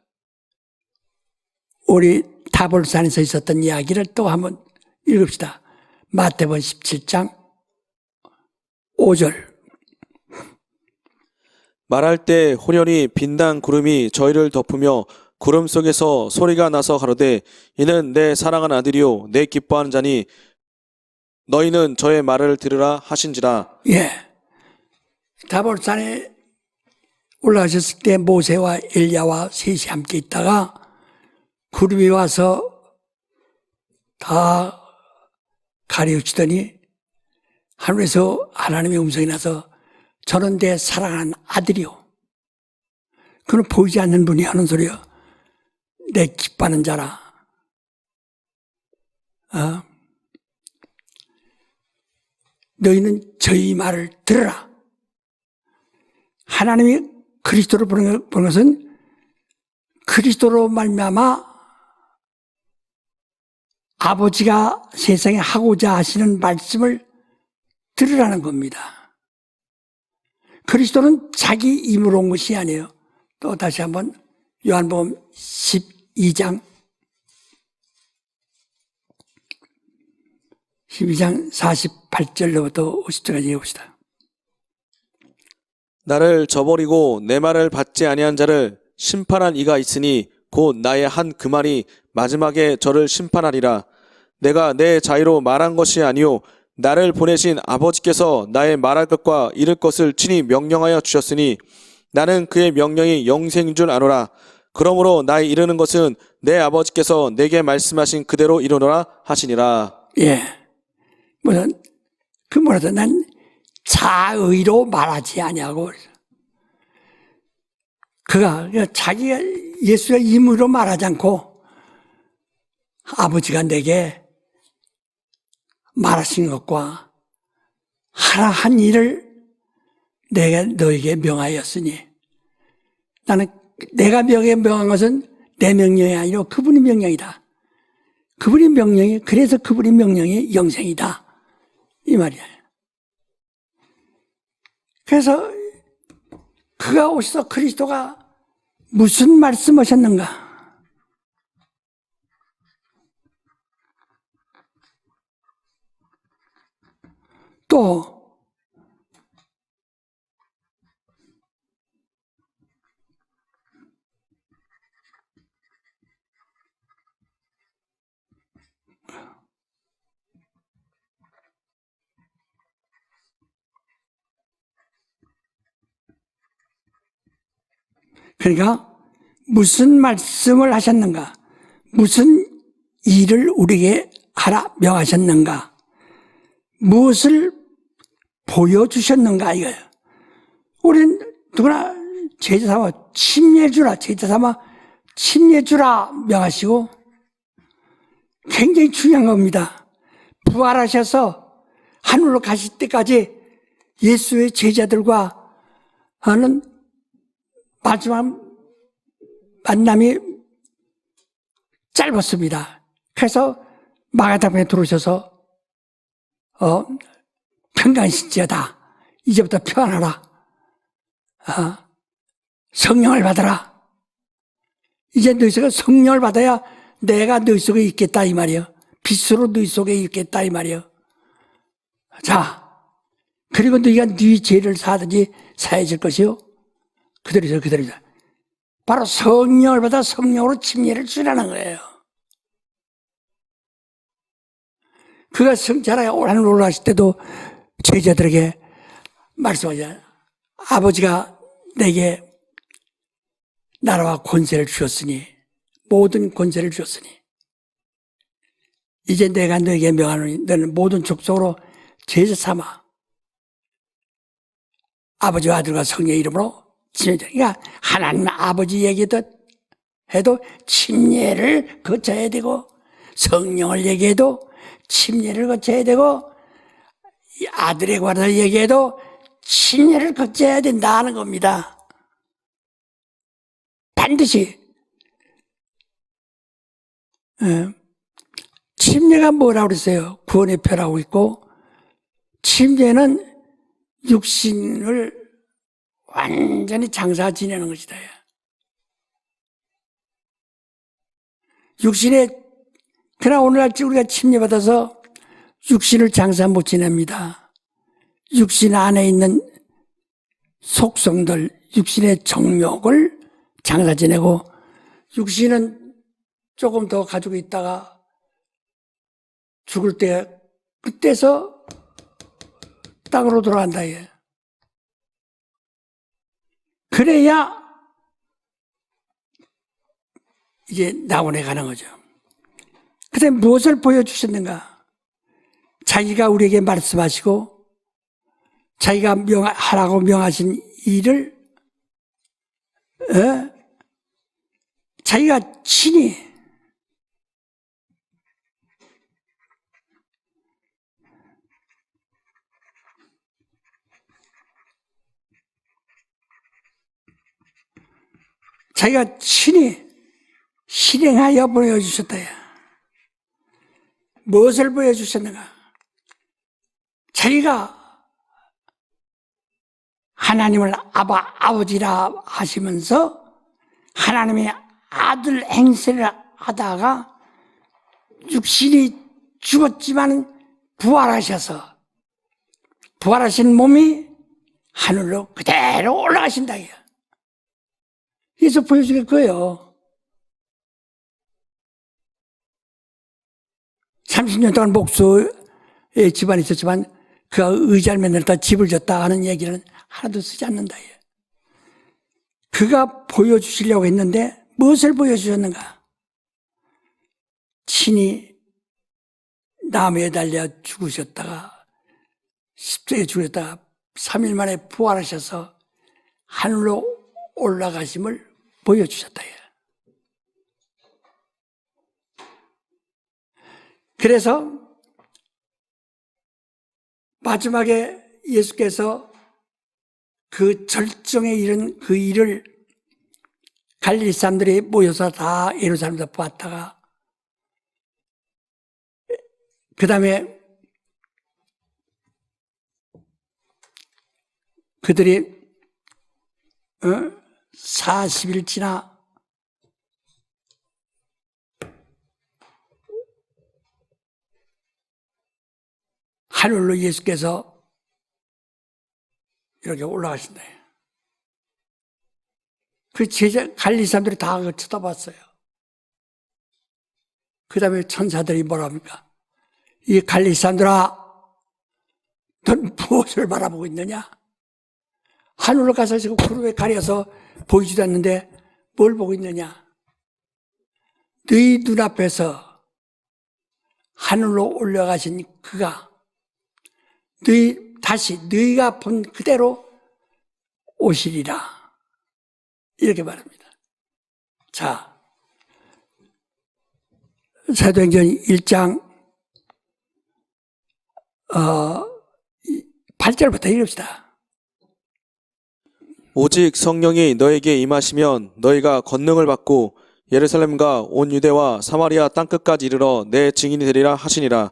B: 우리 타볼산에서 있었던 이야기를 또 한번 읽읍시다. 마태복음 17장 5절.
C: 말할 때 호련히 빛난 구름이 저희를 덮으며 구름 속에서 소리가 나서 가로되 이는 내 사랑하는 아들이요 내 기뻐하는 자니 너희는 저의 말을 들으라 하신지라.
B: 예. 타볼산에 올라가셨을 때 모세와 엘리야와 셋이 함께 있다가 구름이 와서 다 가리우치더니 하늘에서 하나님의 음성이 나서 저는 내 사랑하는 아들이요. 그는 보이지 않는 분이 하는 소리요. 내 기뻐하는 자라. 너희는 저희 말을 들으라. 하나님이 그리스도로 보는 것은 그리스도로 말미암아 아버지가 세상에 하고자 하시는 말씀을 들으라는 겁니다. 그리스도는 자기 힘으로 온 것이 아니에요. 또 다시 한번 요한복음 12장 48절로부터 50절까지 해봅시다.
C: 나를 저버리고 내 말을 받지 아니한 자를 심판한 이가 있으니 곧 나의 한 그 말이 마지막에 저를 심판하리라. 내가 내 자유로 말한 것이 아니요 나를 보내신 아버지께서 나의 말할 것과 이를 것을 친히 명령하여 주셨으니 나는 그의 명령이 영생인 줄 아노라. 그러므로 나의 이르는 것은 내 아버지께서 내게 말씀하신 그대로 이루노라 하시니라.
B: 예. 뭐라도 난 자의로 말하지 아니하고 그가 자기가 예수의 임의로 말하지 않고 아버지가 내게 말하신 것과 하나 한 일을 내가 너에게 명하였으니 나는 내가 명한 것은 내 명령이 아니라 그분의 명령이다. 그분의 명령이 그래서 그분의 명령이 영생이다. 이 말이야. 그래서 그가 오셔서 그리스도가 무슨 말씀하셨는가? 또 그러니까 무슨 말씀을 하셨는가? 무슨 일을 우리에게 하라 명하셨는가? 무엇을 보여주셨는가 이거예요. 우리는 누구나 제자 삼아 침례주라 제자 삼아 침례주라 명하시고 굉장히 중요한 겁니다. 부활하셔서 하늘로 가실 때까지 예수의 제자들과 하는 마지막 만남이 짧았습니다. 그래서 마가다락방에 들어오셔서 평강신지어다. 이제부터 평안하라. 성령을 받아라. 이제 너희 속에 성령을 받아야 내가 너희 속에 있겠다 이 말이요. 빛으로 너희 속에 있겠다 이 말이요. 자, 그리고 너희가 네 죄를 사든지 사해질 것이요. 그대로죠. 바로 성령을 받아 성령으로 침례를 주라는 거예요. 그가 성자라에 하늘 올라가실 때도 제자들에게 말씀하잖아요. 아버지가 내게 나라와 권세를 주셨으니 모든 권세를 주셨으니 이제 내가 너에게 명하노니 너는 모든 족속으로 제자 삼아 아버지와 아들과 성령의 이름으로 침례. 그러니까 하나님 아버지 얘기도 해도 침례를 거쳐야 되고 성령을 얘기해도 침례를 거쳐야 되고 아들에 관해서 얘기해도 침례를 거쳐야 된다는 겁니다. 반드시. 침례가 뭐라고 그랬어요? 구원의 표라고 있고 침례는 육신을 완전히 장사 지내는 것이다. 육신에 그러나 오늘날 우리가 침례받아서 육신을 장사 못 지냅니다. 육신 안에 있는 속성들, 육신의 정욕을 장사 지내고 육신은 조금 더 가지고 있다가 죽을 때 그때서 땅으로 돌아간다. 그래야 이제 낙원에 가는 거죠. 그때 무엇을 보여주셨는가? 자기가 우리에게 말씀하시고 자기가 하라고 명하신 일을 자기가 친히 실행하여 보여주셨다. 무엇을 보여주셨는가? 자기가 하나님을 아버지라 하시면서 하나님의 아들 행세를 하다가 육신이 죽었지만 부활하셔서 부활하신 몸이 하늘로 그대로 올라가신다. 그래서 보여줄 거예요. 30년 동안 목수의 집안에 있었지만 그가 의자를 만들었다 집을 졌다 하는 얘기는 하나도 쓰지 않는다. 그가 보여주시려고 했는데 무엇을 보여주셨는가? 친히 나무에 달려 죽으셨다가 십자가에 죽으셨다가 3일 만에 부활하셔서 하늘로 올라가심을 보여주셨다. 그래서 마지막에 예수께서 그 절정에 이른 그 일을 갈릴리 사람들이 모여서 다 예루살렘에서 보았다가 그 다음에 그들이 40일 지나 하늘로 예수께서 이렇게 올라가신다. 그 갈릴리 사람들이 다 그걸 쳐다봤어요. 그 다음에 천사들이 뭐라 합니까? 이 갈릴리 사람들아, 넌 무엇을 바라보고 있느냐? 하늘로 가서 지금 구름에 가려서 보이지도 않는데 뭘 보고 있느냐? 너희 눈앞에서 하늘로 올라가신 그가 다시 너희가 본 그대로 오시리라. 이렇게 말합니다. 자, 사도행전 1장 8절부터 읽읍시다.
C: 오직 성령이 너에게 임하시면 너희가 권능을 받고 예루살렘과 온 유대와 사마리아 땅끝까지 이르러 내 증인이 되리라 하시니라.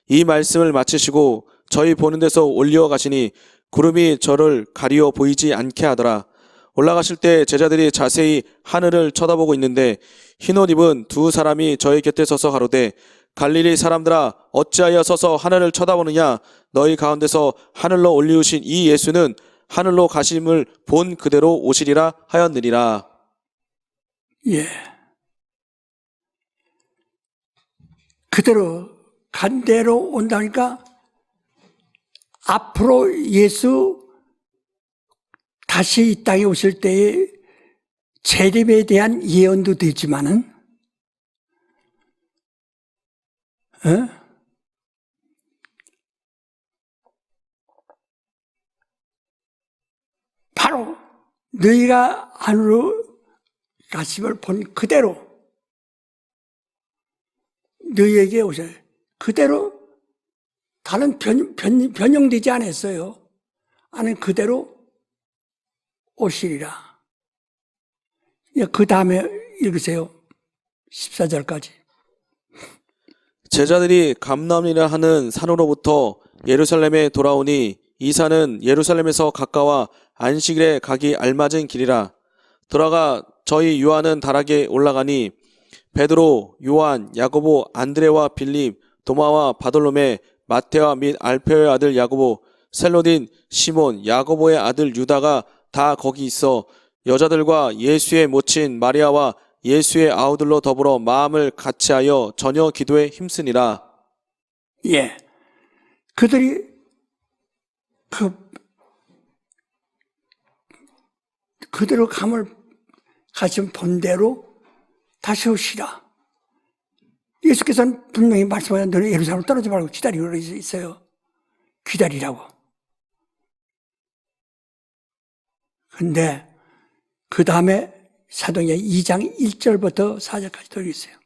C: 이 말씀을 마치시고 저희 보는 데서 올리어 가시니 구름이 저를 가리어 보이지 않게 하더라. 올라가실 때 제자들이 자세히 하늘을 쳐다보고 있는데 흰옷 입은 두 사람이 저희 곁에 서서 가로되 갈릴리 사람들아 어찌하여 서서 하늘을 쳐다보느냐? 너희 가운데서 하늘로 올리우신 이 예수는 하늘로 가심을 본 그대로 오시리라 하였느니라.
B: 예. 그대로 간 대로 온다니까 앞으로 예수 다시 이 땅에 오실 때의 재림에 대한 예언도 되지만은 바로 너희가 하늘로 가심을 본 그대로 너희에게 오셔요. 그대로 다른 변형되지 않았어요. 아니 그대로 오시리라. 그 다음에 읽으세요. 14절까지.
C: 제자들이 감람이라 하는 산으로부터 예루살렘에 돌아오니 이 산은 예루살렘에서 가까워 안식일에 가기 알맞은 길이라. 돌아가 저희 요한은 다락에 올라가니 베드로, 요한, 야고보, 안드레와 빌립, 도마와 바돌로메, 마테와 및 알페오의 아들 야고보, 셀로딘, 시몬, 야고보의 아들 유다가 다 거기 있어 여자들과 예수의 모친 마리아와 예수의 아우들로 더불어 마음을 같이하여 저녁 기도에 힘쓰니라.
B: 예, 그들이 그대로 가시면 본대로 다시 오시라. 예수께서는 분명히 말씀하신 너는 예루살렘 떨어지 말고 기다리고 있어요. 기다리라고. 근데 그 다음에 사도행전 2장 1절부터 4절까지 돌리세요.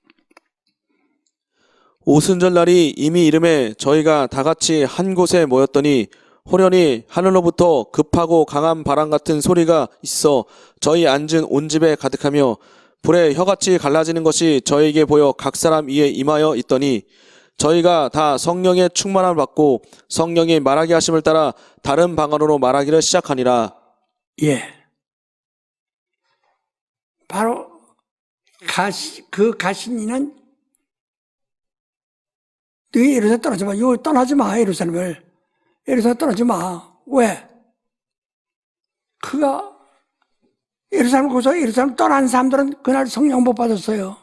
C: 오순절 날이 이미 이름에 저희가 다 같이 한 곳에 모였더니 호련히 하늘로부터 급하고 강한 바람 같은 소리가 있어 저희 앉은 온 집에 가득하며 불에 혀같이 갈라지는 것이 저에게 보여 각 사람 위에 임하여 있더니 저희가 다 성령의 충만함을 받고 성령이 말하게 하심을 따라 다른 방언으로 말하기를 시작하니라.
B: 예. 바로 그 가신 이는 너희 예루살렘 떠나지 마. 이거 떠나지 마. 예루살렘을 떠나지 마. 왜? 그가 예루살렘 고서 예루살렘 떠난 사람들은 그날 성령 못 받았어요.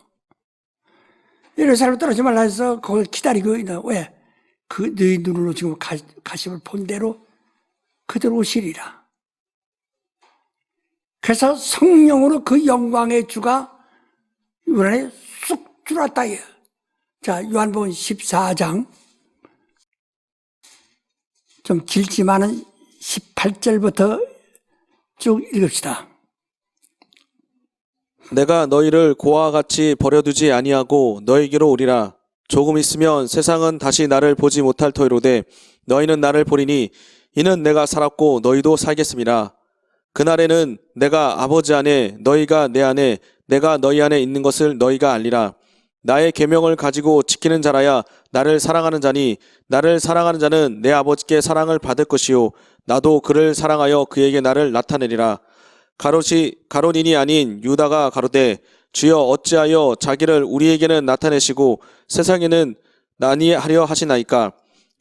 B: 예루살렘 떠나지 말라 해서 그걸 기다리고 있나. 왜? 그 너희 눈으로 지금 가심을 본 대로 그대로 오시리라. 그래서 성령으로 그 영광의 주가 이번에 쑥 들어왔다. 자, 요한복음 14장 좀 길지만은 18절부터 쭉 읽읍시다.
C: 내가 너희를 고아와 같이 버려두지 아니하고 너희에게로 오리라. 조금 있으면 세상은 다시 나를 보지 못할 터이로되 너희는 나를 보리니 이는 내가 살았고 너희도 살겠음이라. 그날에는 내가 아버지 안에 너희가 내 안에 내가 너희 안에 있는 것을 너희가 알리라. 나의 계명을 가지고 지키는 자라야 나를 사랑하는 자니 나를 사랑하는 자는 내 아버지께 사랑을 받을 것이요 나도 그를 사랑하여 그에게 나를 나타내리라. 가롯인이 아닌 유다가 가로되 주여 어찌하여 자기를 우리에게는 나타내시고 세상에는 나니하려 하시나이까.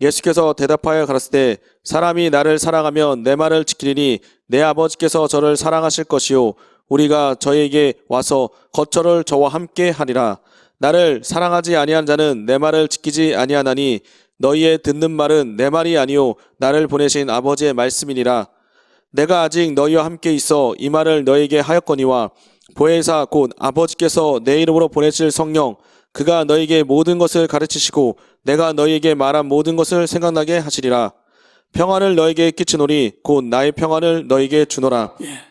C: 예수께서 대답하여 가라사대 사람이 나를 사랑하면 내 말을 지키리니 내 아버지께서 저를 사랑하실 것이요 우리가 저에게 와서 거처를 저와 함께 하리라. 나를 사랑하지 아니한 자는 내 말을 지키지 아니하나니 너희의 듣는 말은 내 말이 아니요 나를 보내신 아버지의 말씀이니라. 내가 아직 너희와 함께 있어 이 말을 너희에게 하였거니와 보혜사 곧 아버지께서 내 이름으로 보내실 성령 그가 너희에게 모든 것을 가르치시고 내가 너희에게 말한 모든 것을 생각나게 하시리라. 평안을 너희에게 끼치노니 곧 나의 평안을 너희에게 주노라.
B: 예.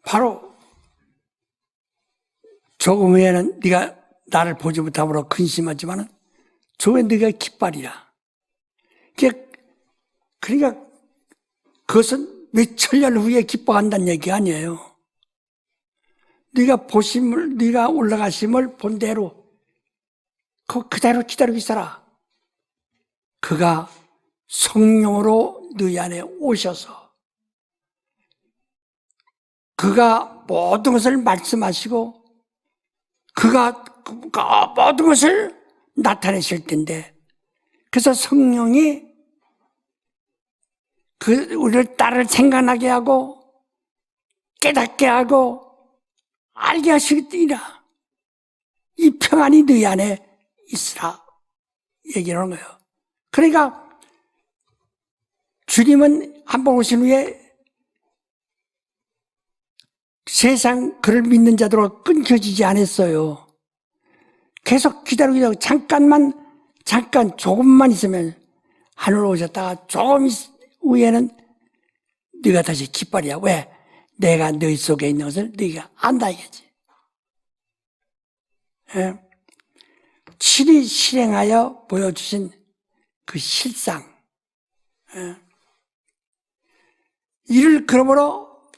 B: 바로 조금 후에는 네가 나를 보지 못함으로 근심하지만은 조금 네가 기뻐하리라. 그러니까 그것은 몇 천년 후에 기뻐한다는 얘기 아니에요. 네가 올라가심을 본 대로 그대로 기다리고 있어라. 그가 성령으로 너희 안에 오셔서 그가 모든 것을 말씀하시고 그가 모든 것을 나타내실 텐데 그래서 성령이 우리를 딸을 생각나게 하고 깨닫게 하고 알게 하시겠더니라. 이 평안이 너희 안에 있으라 얘기를 하는 거예요. 그러니까 주님은 한 번 오신 후에 세상 그를 믿는 자들과 끊겨지지 않았어요. 계속 기다리고 잠깐 조금만 있으면 하늘로 오셨다가 조금 후에는 네가 다시 기뻐하리야. 왜? 내가 너희 속에 있는 것을 네가 안다 이거지. 예? 친히 실행하여 보여주신 그 실상. 예? 이를 그러므로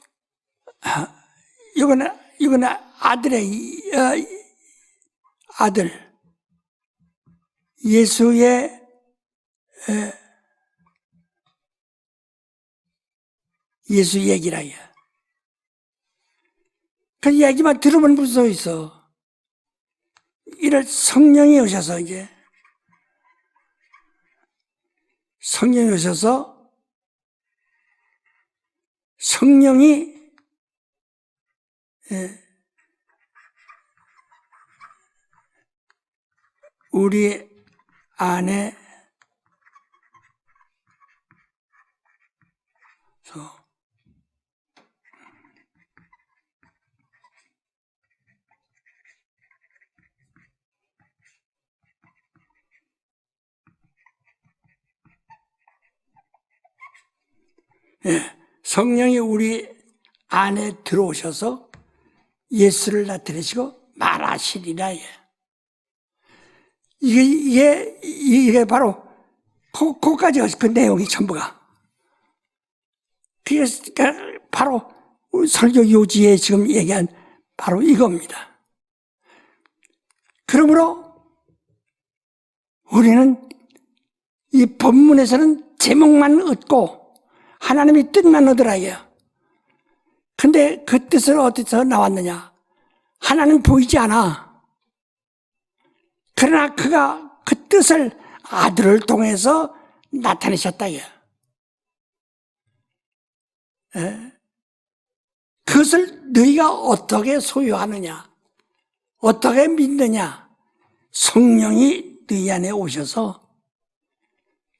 B: 이거는 아들 예수의 예수 얘기라. 그 얘기만 들으면 무슨 소리 있어. 이를 성령이 오셔서 성령이 오셔서 성령이 우리 안에 성령이 우리 안에 들어오셔서 예수를 나타내시고 말하시리라. 이게 바로 거기까지 그 내용이 전부가. 그러니까 바로 우리 설교 요지에 지금 얘기한 바로 이겁니다. 그러므로 우리는 이 본문에서는 제목만 얻고 하나님의 뜻만 얻으라요. 근데 그 뜻은 어디서 나왔느냐? 하나님 보이지 않아. 그러나 그가 그 뜻을 아들을 통해서 나타내셨다. 그것을 너희가 어떻게 소유하느냐? 어떻게 믿느냐? 성령이 너희 안에 오셔서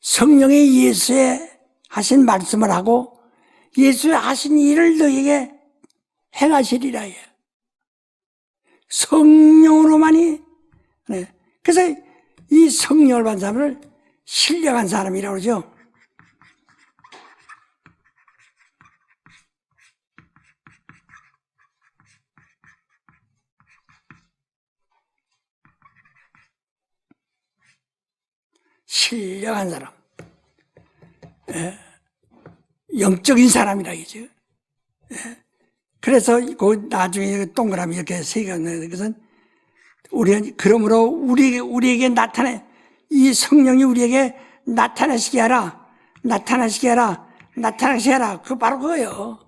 B: 성령이 예수의 하신 말씀을 하고 예수의 하신 일을 너희에게 행하시리라. 성령으로만이. 그래서 이 성령을 받은 사람을 신령한 사람이라고 그러죠. 신령한 사람. 영적인 사람이라 이죠. 그래서 그 나중에 동그라미 이렇게 새겨 넣는 것은 우리는 그러므로 우리에게 이 성령이 우리에게 나타나시게 하라. 그 바로 그거예요.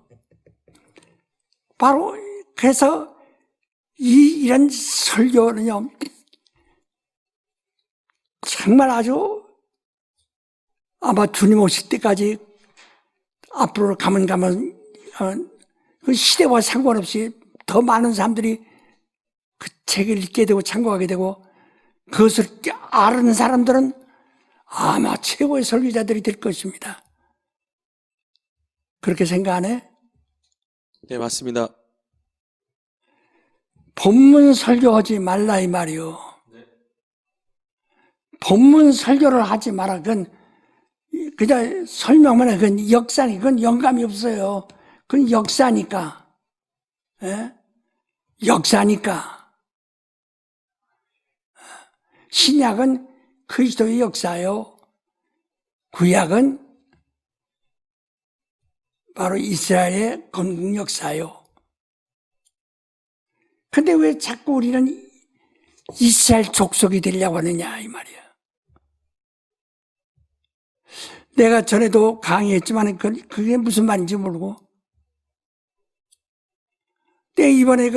B: 바로 그래서 이런 설교는요, 정말 아주 아마 주님 오실 때까지 앞으로 가면 그 시대와 상관없이 더 많은 사람들이 그 책을 읽게 되고 참고하게 되고 그것을 아는 사람들은 아마 최고의 설교자들이 될 것입니다. 그렇게 생각 안 해?
C: 네, 맞습니다.
B: 본문 설교하지 말라 이 말이요. 본문 설교를 하지 마라. 그냥 설명만 해. 그건 역사니, 그건 영감이 없어요. 그건 역사니까. 역사니까. 신약은 그리스도의 역사요. 구약은 바로 이스라엘의 건국 역사요. 근데 왜 자꾸 우리는 이스라엘 족속이 되려고 하느냐 이 말이야. 내가 전에도 강의했지만 그게 무슨 말인지 모르고 근데 이번에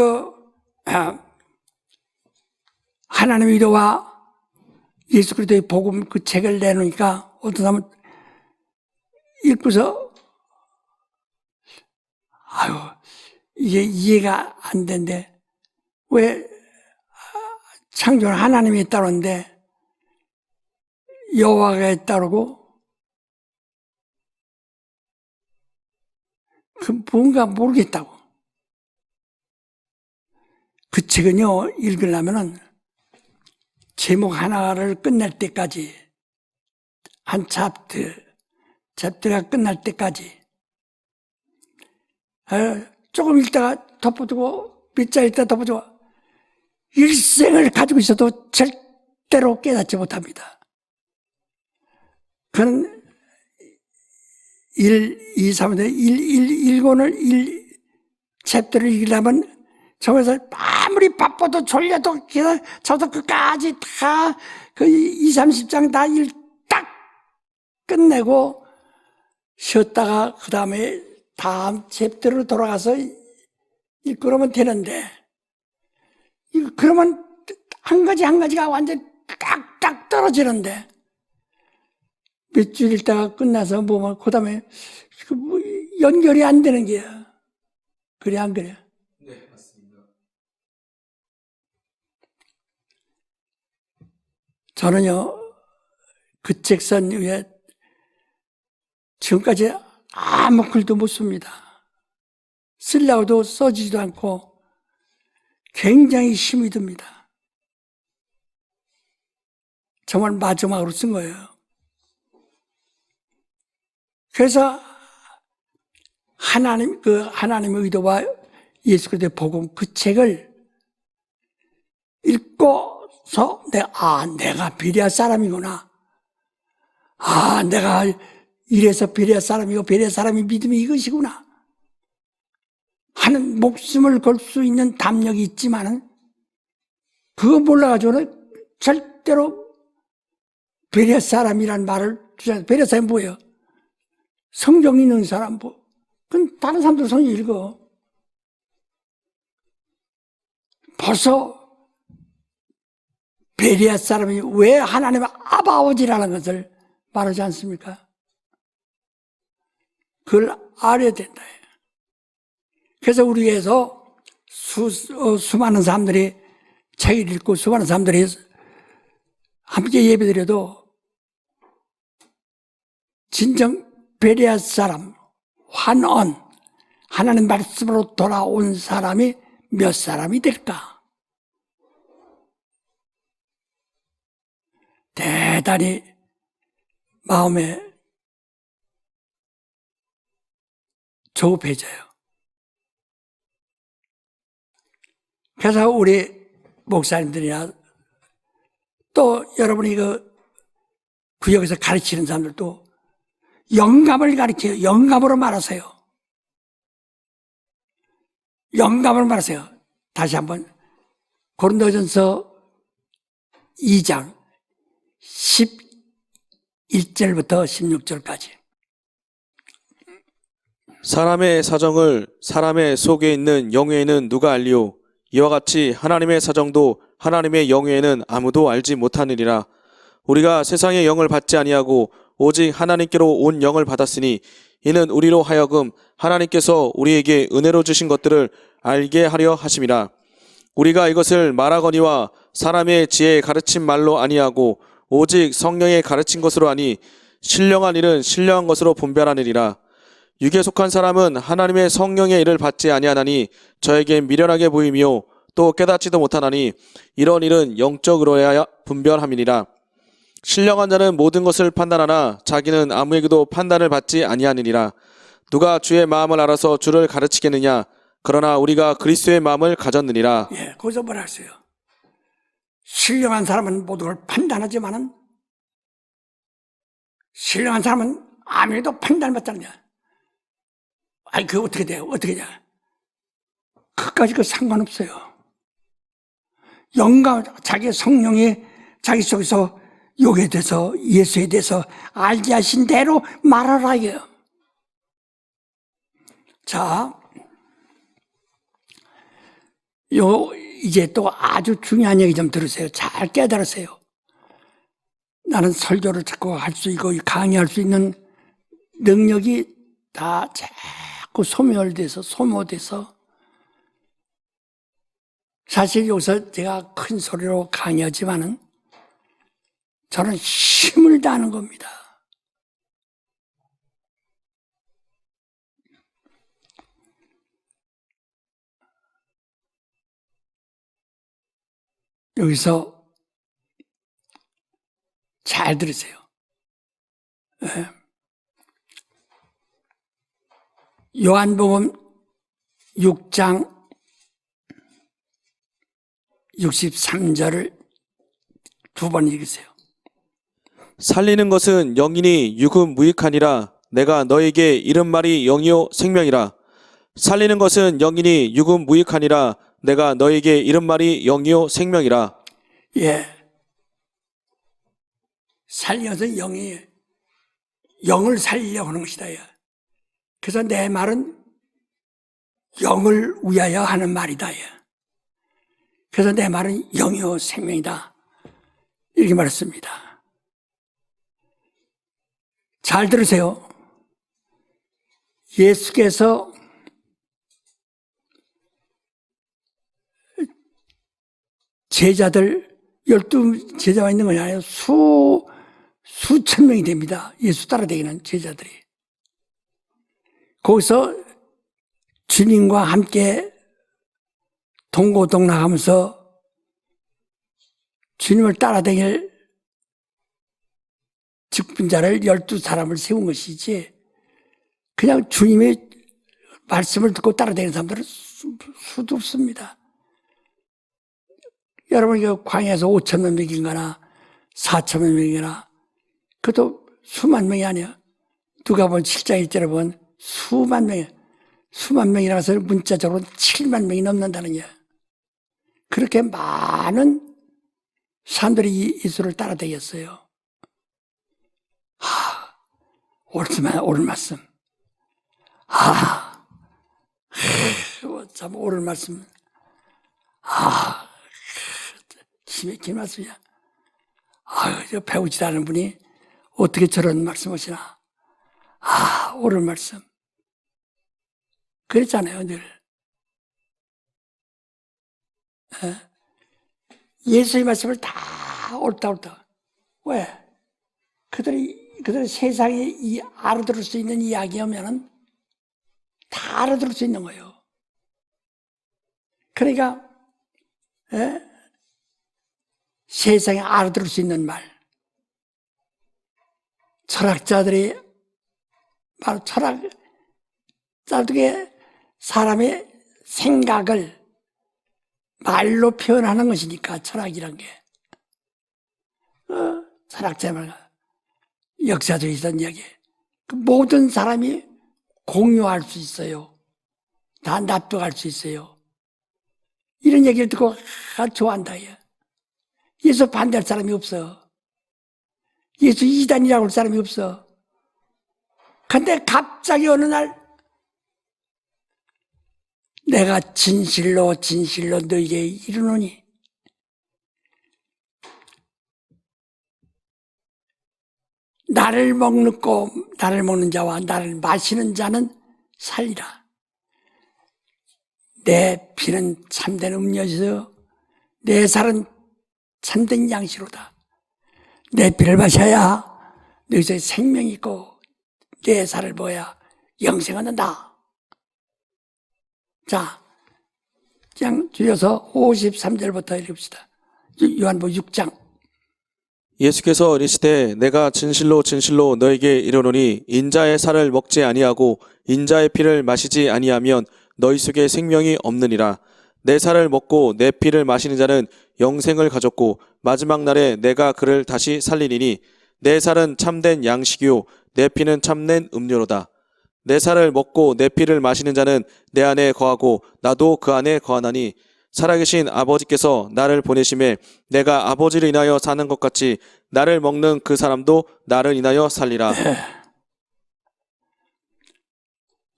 B: 하나님의 의도와 예수 그리스도의 복음 그 책을 내놓으니까 어떤 사람은 읽고서 이게 이해가 안 된대. 왜 창조는 하나님이 따르는데 여호와가 따르고 뭔가 모르겠다고. 그 책은요, 읽으려면은 제목 하나를 끝낼 때까지, 한 챕터가 끝날 때까지, 조금 읽다가 덮어두고, 몇 자 읽다가 덮어두고, 일생을 가지고 있어도 절대로 깨닫지 못합니다. 그는 1, 2, 3인데 1권을 챕터를 읽으려면 저기서 아무리 바빠도 졸려도 저도 끝까지 다 그 2, 30장 다 딱 끝내고 쉬었다가 그 다음에 다음 챕터로 돌아가서 읽으면 되는데 그러면 한 가지가 완전 딱딱 떨어지는데 몇 줄 읽다가 끝나서 그 다음에 연결이 안 되는 게야. 그래, 안 그래?
C: 네, 맞습니다.
B: 저는요, 그 책 쓴 후에 지금까지 아무 글도 못 씁니다. 쓰려고도 써지지도 않고 굉장히 힘이 듭니다. 정말 마지막으로 쓴 거예요. 그래서 하나님의 의도와 예수 그리스도의 복음 그 책을 읽고서 내가 베레아 사람이구나. 내가 이래서 베레아 사람이고 베레아 사람의 믿음이 이것이구나 하는 목숨을 걸 수 있는 담력이 있지만은 그거 몰라가지고는 절대로 베레아 사람이란 말을 주장해요. 베레아 사람이 뭐예요? 성경 있는 사람 그건 다른 사람들 성경 읽어. 벌써 베레아 사람이 왜 하나님의 아버지라는 것을 말하지 않습니까? 그걸 알아야 된다. 그래서 우리에서 수많은 사람들이 책을 읽고 수많은 사람들이 함께 예배드려도 진정 베레아 사람, 환언, 하나님 말씀으로 돌아온 사람이 몇 사람이 될까? 대단히 마음에 조급해져요. 그래서 우리 목사님들이나 또 여러분이 그 구역에서 가르치는 사람들도 영감을 가르쳐요. 영감으로 말하세요. 영감을 말하세요. 다시 한번 고린도전서 2장 11절부터 16절까지.
C: 사람의 사정을 사람의 속에 있는 영예에는 누가 알리오? 이와 같이 하나님의 사정도 하나님의 영예에는 아무도 알지 못하느니라. 우리가 세상의 영을 받지 아니하고 오직 하나님께로 온 영을 받았으니 이는 우리로 하여금 하나님께서 우리에게 은혜로 주신 것들을 알게 하려 하심이라. 우리가 이것을 말하거니와 사람의 지혜에 가르친 말로 아니하고 오직 성령의 가르친 것으로 하니 신령한 일은 신령한 것으로 분별하느니라. 육에 속한 사람은 하나님의 성령의 일을 받지 아니하나니 저에게 미련하게 보이며 또 깨닫지도 못하나니 이런 일은 영적으로야 분별함이니라. 신령한 자는 모든 것을 판단하나 자기는 아무에게도 판단을 받지 아니하느니라. 누가 주의 마음을 알아서 주를 가르치겠느냐? 그러나 우리가 그리스도의 마음을 가졌느니라.
B: 거기서 뭐라 했어요? 신령한 사람은 모든 걸 판단하지만은 신령한 사람은 아무에도 판단을 받지 않느냐? 그게 어떻게 돼요? 어떻게 돼? 그까지 상관없어요. 영감, 자기 성령이 자기 속에서 욕에 대해서 예수에 대해서 알게 하신 대로 말하라 이거예요. 자, 이제 또 아주 중요한 얘기 좀 들으세요. 잘 깨달으세요. 나는 설교를 자꾸 할 수 있고 강의할 수 있는 능력이 다 자꾸 소모돼서 사실 여기서 제가 큰 소리로 강의하지만은 저는 힘을 다하는 겁니다. 여기서 잘 들으세요. 요한복음 6장 63절을 두 번 읽으세요.
C: 살리는 것은 영이니 육은 무익하니라. 내가 너에게 이른 말이 영이요 생명이라. 살리는 것은 영이니 육은 무익하니라. 내가 너에게 이른 말이 영이요 생명이라.
B: 살려서 영을 살리려고 하는 것이다. 그래서 내 말은 영을 위하여 하는 말이다. 그래서 내 말은 영이요 생명이다. 이렇게 말했습니다. 잘 들으세요. 예수께서 제자들 12제자가 있는 것이 아니라 수천 명이 됩니다. 예수 따라다니는 제자들이. 거기서 주님과 함께 동고동락하면서 주님을 따라다닐 직분자를 12사람을 세운 것이지 그냥 주님의 말씀을 듣고 따라다니는 사람들은 수도 없습니다. 여러분, 이거 광야에서 5천만 명인가나 4천만 명이나, 그것도 수만 명이 아니야. 누가복음 7장 1절에 보면 수만 명이라서 문자적으로 7만 명이 넘는다는 거야. 그렇게 많은 사람들이 예수를 따라다녔어요. 오늘 말씀. 참 오늘 말씀. 긴 말씀이야. 저 배우지도 않은 분이 어떻게 저런 말씀하시나. 오늘 말씀. 그랬잖아요, 늘. 예수의 말씀을 다 옳다. 왜? 그들이 세상에 알아들을 수 있는 이야기하면은 다 알아들을 수 있는 거예요. 그러니까, 세상에 알아들을 수 있는 말. 철학자들이, 바로 철학자들의 사람의 생각을 말로 표현하는 것이니까, 철학이란 게. 철학자 말, 역사적인 있던 이야기. 모든 사람이 공유할 수 있어요. 다 납득할 수 있어요. 이런 얘기를 듣고 좋아한다. 예수 반대할 사람이 없어. 예수 이단이라고 할 사람이 없어. 근데 갑자기 어느 날 내가 진실로 너희에게 이르노니 나를 먹는 자와 나를 마시는 자는 살리라. 내 피는 참된 음료시요 내 살은 참된 양시로다. 내 피를 마셔야 너희서 생명이 있고 내 살을 먹어야 영생을 얻는다. 자, 그냥 줄여서 53절부터 읽읍시다. 요한복음 6장.
C: 예수께서 이르시되 내가 진실로 너에게 이르노니 인자의 살을 먹지 아니하고 인자의 피를 마시지 아니하면 너희 속에 생명이 없느니라. 내 살을 먹고 내 피를 마시는 자는 영생을 가졌고 마지막 날에 내가 그를 다시 살리리니 내 살은 참된 양식이요 내 피는 참된 음료로다. 내 살을 먹고 내 피를 마시는 자는 내 안에 거하고 나도 그 안에 거하나니 살아계신 아버지께서 나를 보내심에 내가 아버지를 인하여 사는 것 같이 나를 먹는 그 사람도 나를 인하여 살리라.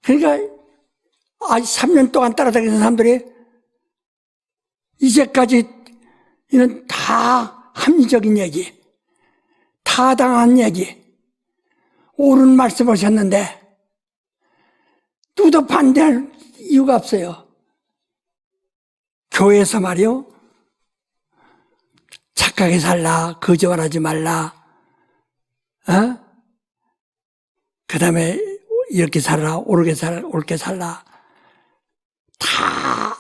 B: 그러니까 3년 동안 따라다니는 사람들이 이제까지 이는 다 합리적인 얘기, 타당한 얘기, 옳은 말씀하셨는데 누구도 반대할 이유가 없어요. 교회에서 말이요, 착하게 살라, 거짓말하지 말라, 그 다음에 이렇게 살라, 옳게 살라, 다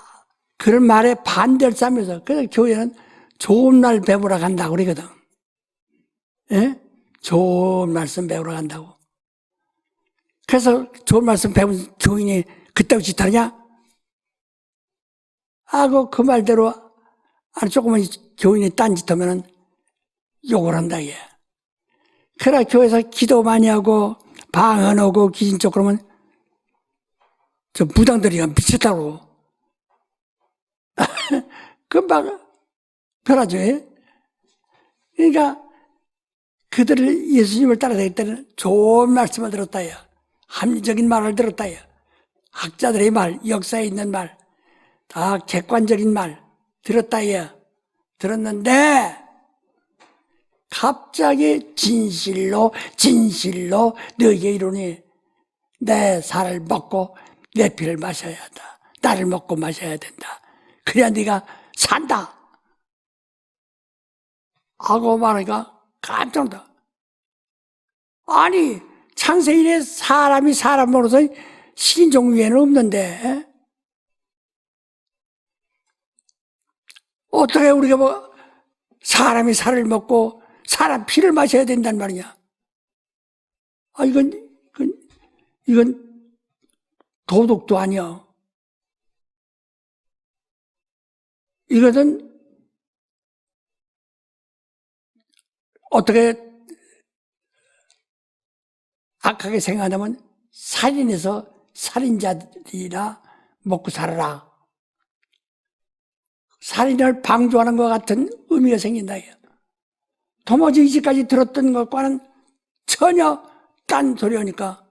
B: 그런 말에 반대를 싸면서, 그래서 교회는 좋은 말 배우러 간다고 그러거든. 좋은 말씀 배우러 간다고. 그래서 좋은 말씀 배운 교인이 그따위 짓 하냐? 그 말대로 조금만 교인이 딴짓 하면은 욕을 한다, 얘. 그래, 교회에서 기도 많이 하고, 방언하고, 귀신 쪽 그러면, 저 무당들이 미쳤다고. 금방 변하죠. 그러니까, 그들을 예수님을 따라다닐 때는 좋은 말씀을 들었다, 얘. 합리적인 말을 들었다, 얘. 학자들의 말, 역사에 있는 말, 다 객관적인 말 들었다, 얘. 들었는데, 갑자기 진실로 너에게 이르노니 내 살을 먹고 내 피를 마셔야 한다. 나를 먹고 마셔야 된다. 그래야 네가 산다. 하고 말하니까 깜짝 놀라. 아니, 창세일에 사람이 사람으로서 신종 위에는 없는데 어떻게 우리가 사람이 살을 먹고 사람 피를 마셔야 된단 말이냐? 이건 도덕도 아니야. 이것은 어떻게 악하게 생각하면 살인해서 살인자들이나 먹고 살아라. 살인을 방조하는 것 같은 의미가 생긴다. 도무지 이제까지 들었던 것과는 전혀 딴 소리니까.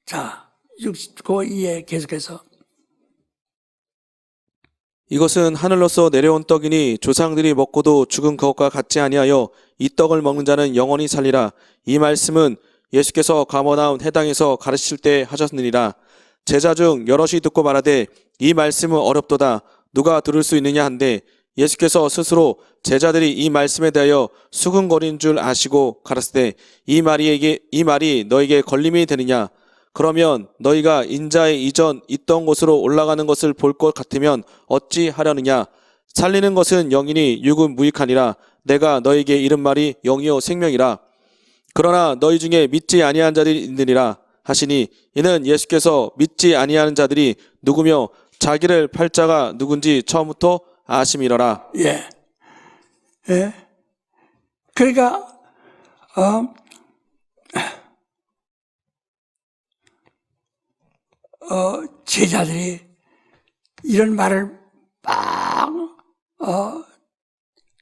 B: 자, 69에 계속해서.
C: 이것은 하늘로서 내려온 떡이니 조상들이 먹고도 죽은 것과 같지 아니하여 이 떡을 먹는 자는 영원히 살리라. 이 말씀은 예수께서 가버나움 해당에서 가르칠 때 하셨느니라. 제자 중 여럿이 듣고 말하되 이 말씀은 어렵도다. 누가 들을 수 있느냐 한데 예수께서 스스로 제자들이 이 말씀에 대하여 수근거린 줄 아시고 가르치되 이 말이 너에게 걸림이 되느냐. 그러면 너희가 인자의 이전 있던 곳으로 올라가는 것을 볼 것 같으면 어찌 하려느냐. 살리는 것은 영이니 육은 무익하니라. 내가 너에게 이른 말이 영이요 생명이라. 그러나 너희 중에 믿지 아니한 자들이 있느니라 하시니 이는 예수께서 믿지 아니하는 자들이 누구며 자기를 팔 자가 누군지 처음부터 아심이러라.
B: 예. 예. 그러니까, 제자들이 이런 말을 막,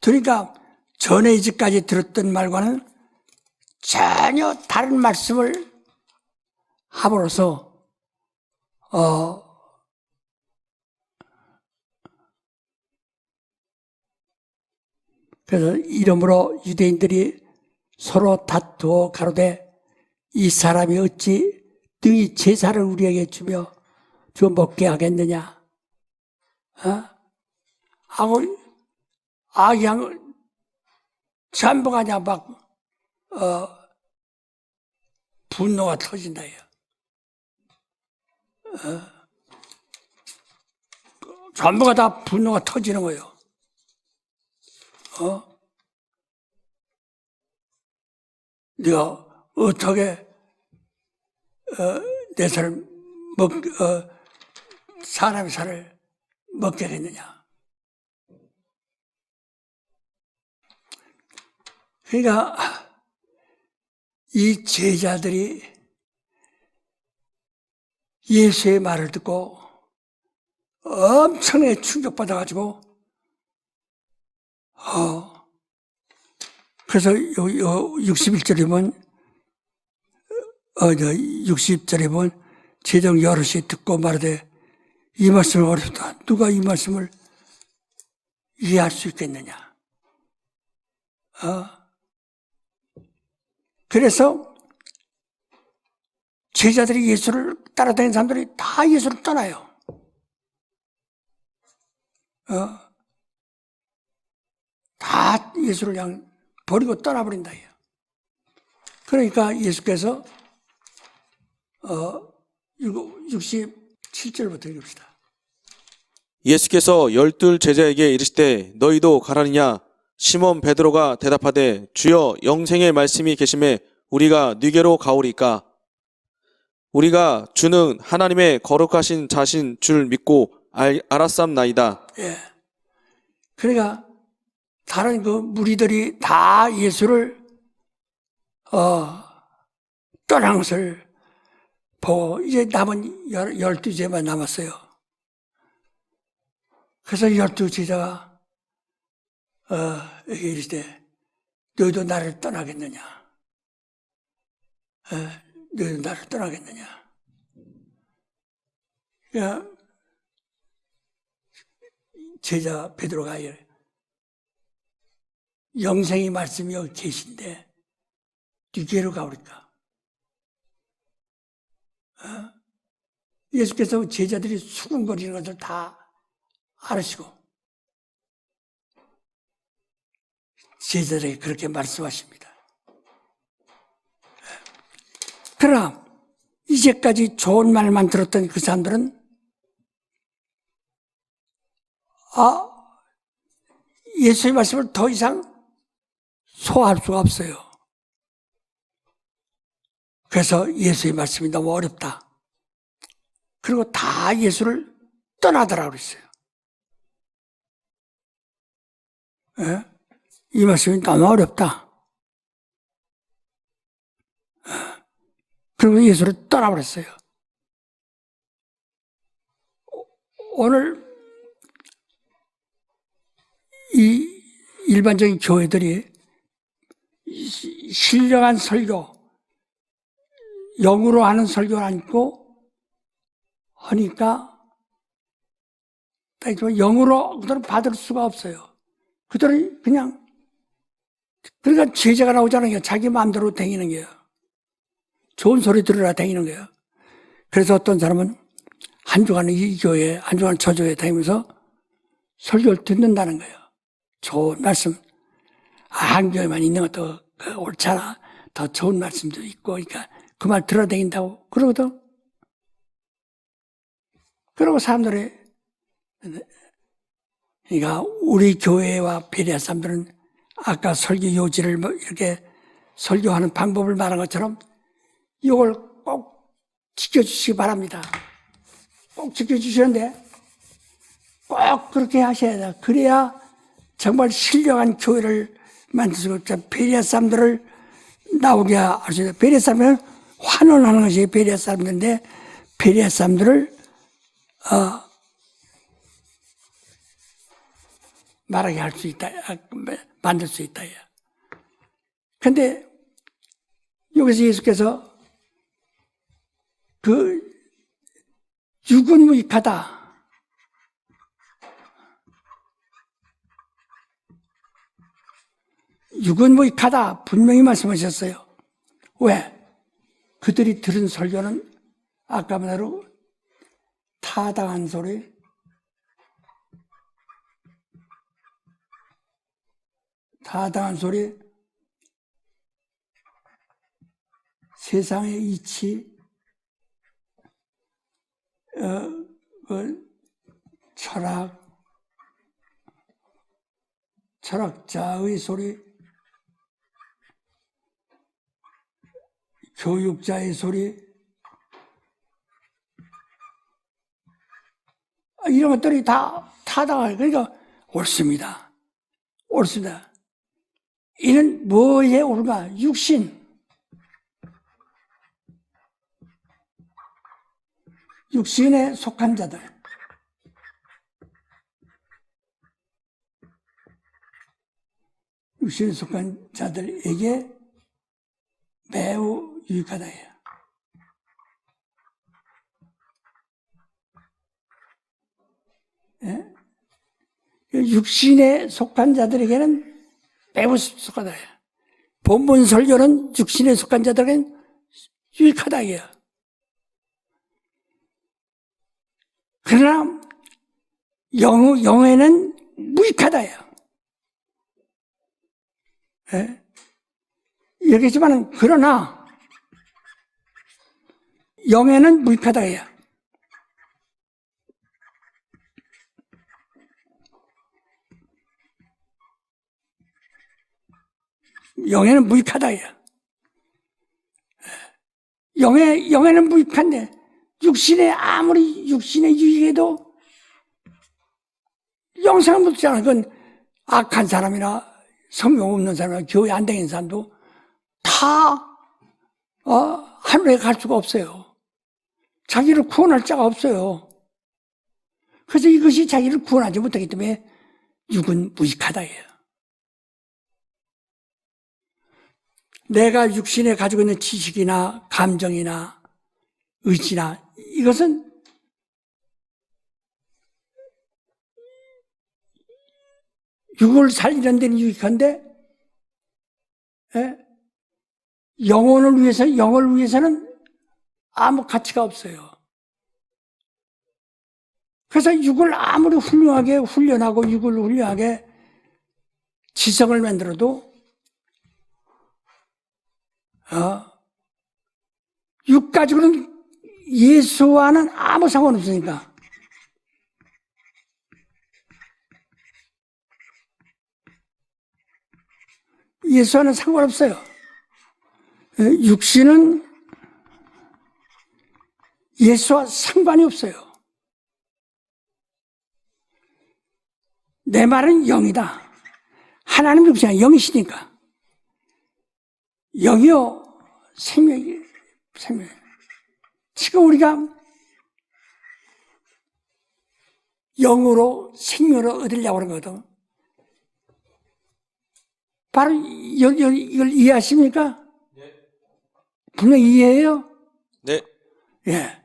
B: 들으니까 전에 이제까지 들었던 말과는 전혀 다른 말씀을 함으로써, 그래서 이러므로 유대인들이 서로 다투어 가로되 이 사람이 어찌 등이 제사를 우리에게 주며 주어 먹게 하겠느냐? 하고 그냥 전부 그냥 막 분노가 터진다. 전부가 다 분노가 터지는 거예요. 네가 어떻게 내 살을 사람의 살을 먹게 하겠느냐. 그러니까 이 제자들이 예수의 말을 듣고 엄청나게 충격받아가지고 그래서 61절에 보면 60절에 보면 제정 여럿이 듣고 말하되 이 말씀은 어렵다. 누가 이 말씀을 이해할 수 있겠느냐. 그래서 제자들이 예수를 따라다니는 사람들이 다 예수를 떠나요. 다 예수를 그냥 버리고 떠나버린다. 그러니까 예수께서 67절부터 읽읍시다.
C: 예수께서 12 제자에게 이르시되 너희도 가라니냐. 시몬 베드로가 대답하되 주여 영생의 말씀이 계심에 우리가 네게로 가오리까. 우리가 주는 하나님의 거룩하신 자신 줄 믿고 알았삼나이다.
B: 예. 그러니까 다른 그 무리들이 다 예수를 떠난 것을 보고 이제 남은 12제만 남았어요. 그래서 12제자가 이르시되 너희도 나를 떠나겠느냐. 너희도 나를 떠나겠느냐. 그러니까 제자 베드로가 영생의 말씀이 여기 계신데 뒤로 가오리까. 예수께서 제자들이 수군거리는 것을 다 알으시고 제자들에게 그렇게 말씀하십니다. 그러나 이제까지 좋은 말만 들었던 그 사람들은 예수의 말씀을 더 이상 소화할 수가 없어요. 그래서 예수의 말씀이 너무 어렵다. 그리고 다 예수를 떠나더라고 그랬어요. 예? 이 말씀이 너무 어렵다. 그리고 예수를 떠나버렸어요. 오늘 이 일반적인 교회들이 신령한 설교, 영으로 하는 설교를 않고 하니까 영으로 그들은 받을 수가 없어요. 그들은 그냥 그러니까 제자가 나오잖아요. 자기 마음대로 다니는 거예요. 좋은 소리 들으라 다니는 거예요. 그래서 어떤 사람은 한 주간은 이 교회, 한 주간 저 교회 다니면서 설교를 듣는다는 거예요. 좋은 말씀. 한 교회만 있는 것도 옳잖아. 더 좋은 말씀도 있고, 그러니까 그 말 들어 다닌다고 그러거든. 그리고 사람들이, 그러니까 우리 교회와 베레아 사람들은 아까 설교 요지를 뭐 이렇게 설교하는 방법을 말한 것처럼 이걸 꼭 지켜주시기 바랍니다. 꼭 지켜주시는데 꼭 그렇게 하셔야 돼요. 그래야 정말 신령한 교회를 만들 수 있고 베레아 사람들을 나오게 할 수 있어요. 베레아 사람들은 환원하는 것이 베레아 사람들인데 베레아 사람들을 말하게 할 수 있다. 만들 수 있다. 근데 여기서 예수께서 그 육은 무익하다. 육은 무익하다. 분명히 말씀하셨어요. 왜? 그들이 들은 설교는 아까 말대로 타당한 소리, 세상의 이치, 철학자의 소리, 교육자의 소리, 이런 것들이 다 타당해요. 그러니까 옳습니다. 옳습니다. 이는 뭐에 옳은가? 육신에 속한 자들. 육신에 속한 자들에게 매우 유익하다 해요. 예? 육신에 속한 자들에게는 매우 속하다 해요. 본문 설교는 육신에 속한 자들에게는 유익하다 해요. 그러나 영에는 무익하다 해요. 예? 이렇게 했지만 그러나 영에는 무익하다 해요. 영에는 무익하다 해요. 영에는 무익한데 아무리 육신에 유익해도 영생을 못하잖아. 그건 악한 사람이나 성경 없는 사람이나 교회 안 다니는 사람도 다 하늘에 갈 수가 없어요. 자기를 구원할 자가 없어요. 그래서 이것이 자기를 구원하지 못하기 때문에 육은 무익하다 해요. 내가 육신에 가지고 있는 지식이나 감정이나 의지나 이것은 육을 살리는 데는 유익한데 영을 위해서는 아무 가치가 없어요. 그래서 육을 아무리 훌륭하게 훈련하고 육을 훌륭하게 지성을 만들어도 육 가지고는 예수와는 아무 상관없으니까. 예수와는 상관없어요. 육신은 예수와 상관이 없어요. 내 말은 영이다. 하나님이 그냥 영이시니까. 영이요, 생명이, 생명. 지금 우리가 영으로 생명을 얻으려고 하는 거거든. 바로 이걸 이해하십니까? 네. 분명히 이해해요?
C: 네.
B: 예.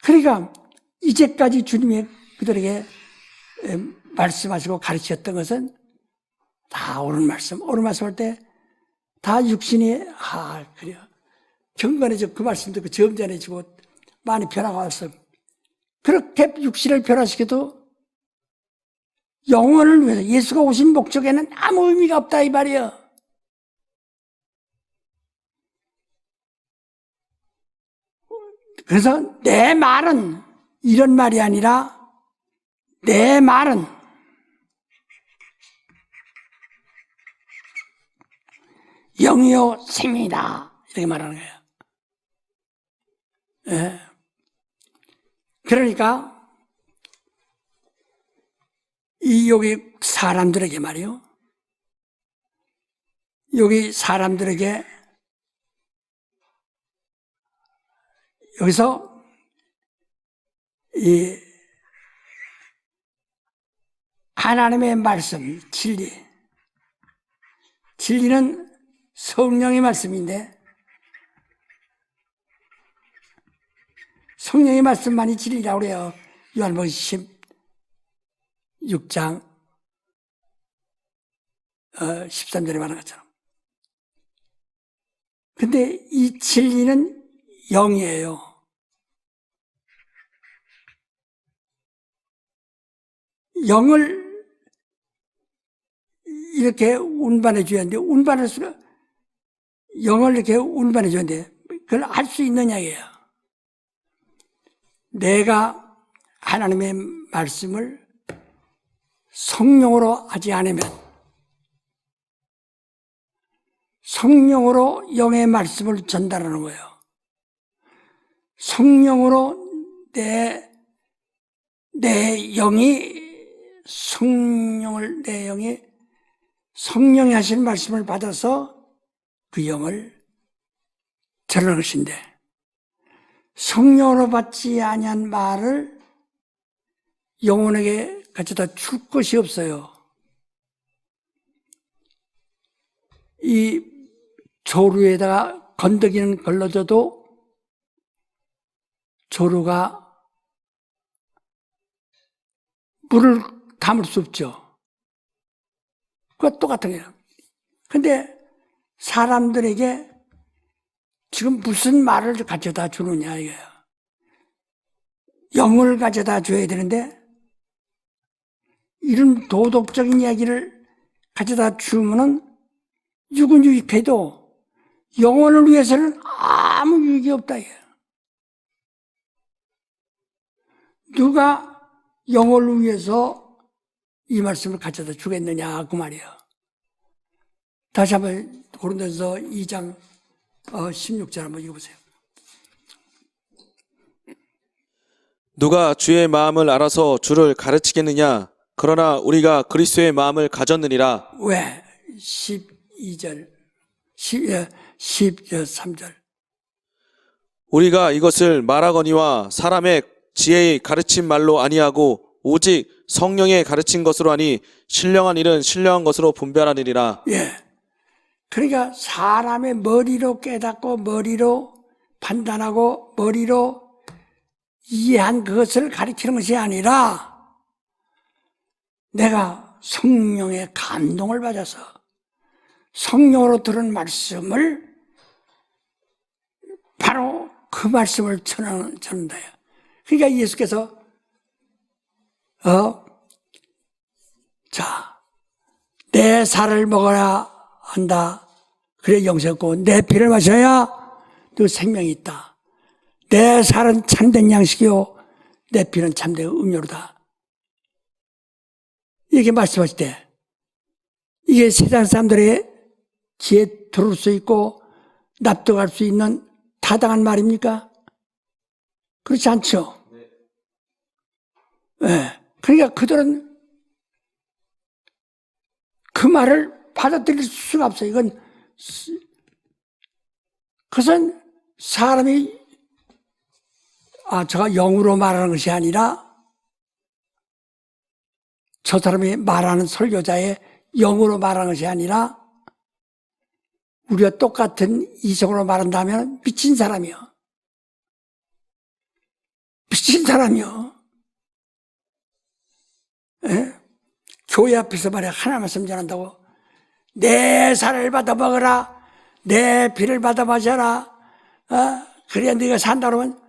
B: 그러니까 이제까지 주님이 그들에게 말씀하시고 가르치셨던 것은 다 옳은 말씀. 옳은 말씀 할 때 다 육신이 그래요. 경건해지고 그 말씀 듣고 점잖해지고 많이 변화가 왔어. 그렇게 육신을 변화시켜도 영혼을 위해서 예수가 오신 목적에는 아무 의미가 없다 이 말이에요. 그래서 내 말은 이런 말이 아니라 내 말은 영이요 생명이다 이렇게 말하는 거예요. 예. 그러니까 여기 사람들에게 말이요. 여기 사람들에게 여기서 이 하나님의 말씀, 진리는 성령의 말씀인데 성령의 말씀만이 진리라고 그래요. 요한복음 16장 13절에 말한 것처럼. 근데 이 진리는 영이에요. 영을 이렇게 운반해 줘야 하는데 운반할 수가 영을 이렇게 운반해 줘야 하는데 그걸 할 수 있느냐 이게요. 내가 하나님의 말씀을 성령으로 하지 않으면 성령으로 영의 말씀을 전달하는 거예요. 성령으로 내 영이 성령이 하시는 말씀을 받아서 그 영을 전하는 것인데 성령으로 받지 아니한 말을 영혼에게 가져다 줄 것이 없어요. 이 조루에다가 건더기는 걸러져도 조루가 물을 담을 수 없죠. 그거 똑같은 거예요. 근데 사람들에게 지금 무슨 말을 가져다 주느냐 이거예요. 영을 가져다 줘야 되는데 이런 도덕적인 이야기를 가져다 주면은 육은 유익해도 영혼을 위해서는 아무 유익이 없다 이거예요. 누가 영혼을 위해서 이 말씀을 가져다 주겠느냐 그 말이에요. 다시 한번 고린도전서 2장 16절 한번 읽어보세요.
C: 누가 주의 마음을 알아서 주를 가르치겠느냐? 그러나 우리가 그리스도의 마음을 가졌느니라.
B: 왜? 12절 13절
C: 우리가 이것을 말하거니와 사람의 지혜의 가르친 말로 아니하고 오직 성령의 가르친 것으로 하니 신령한 일은 신령한 것으로 분별하느니라.
B: 예. 그러니까 사람의 머리로 깨닫고 머리로 판단하고 머리로 이해한 그것을 가르치는 것이 아니라 내가 성령의 감동을 받아서 성령으로 들은 말씀을 바로 그 말씀을 전한다. 그러니까 예수께서 내 살을 먹어야 한다. 그래 영생고 내 피를 마셔야 또 생명이 있다. 내 살은 참된 양식이요 내 피는 참된 음료로다. 이렇게 말씀하실 때 이게 세상 사람들의 귀에 들을 수 있고 납득할 수 있는 타당한 말입니까? 그렇지 않죠? 예. 그러니까 그들은 그 말을 받아들일 수가 없어요. 그것은 사람이 저가 영으로 말하는 것이 아니라 저 사람이 말하는 설교자의 영으로 말하는 것이 아니라 우리가 똑같은 이성으로 말한다면 미친 사람이요. 미친 사람이요. 예? 교회 앞에서 말이야 하나 말씀 전한다고 내 살을 받아 먹어라, 내 피를 받아 마셔라, 그래야 네가 산다 그러면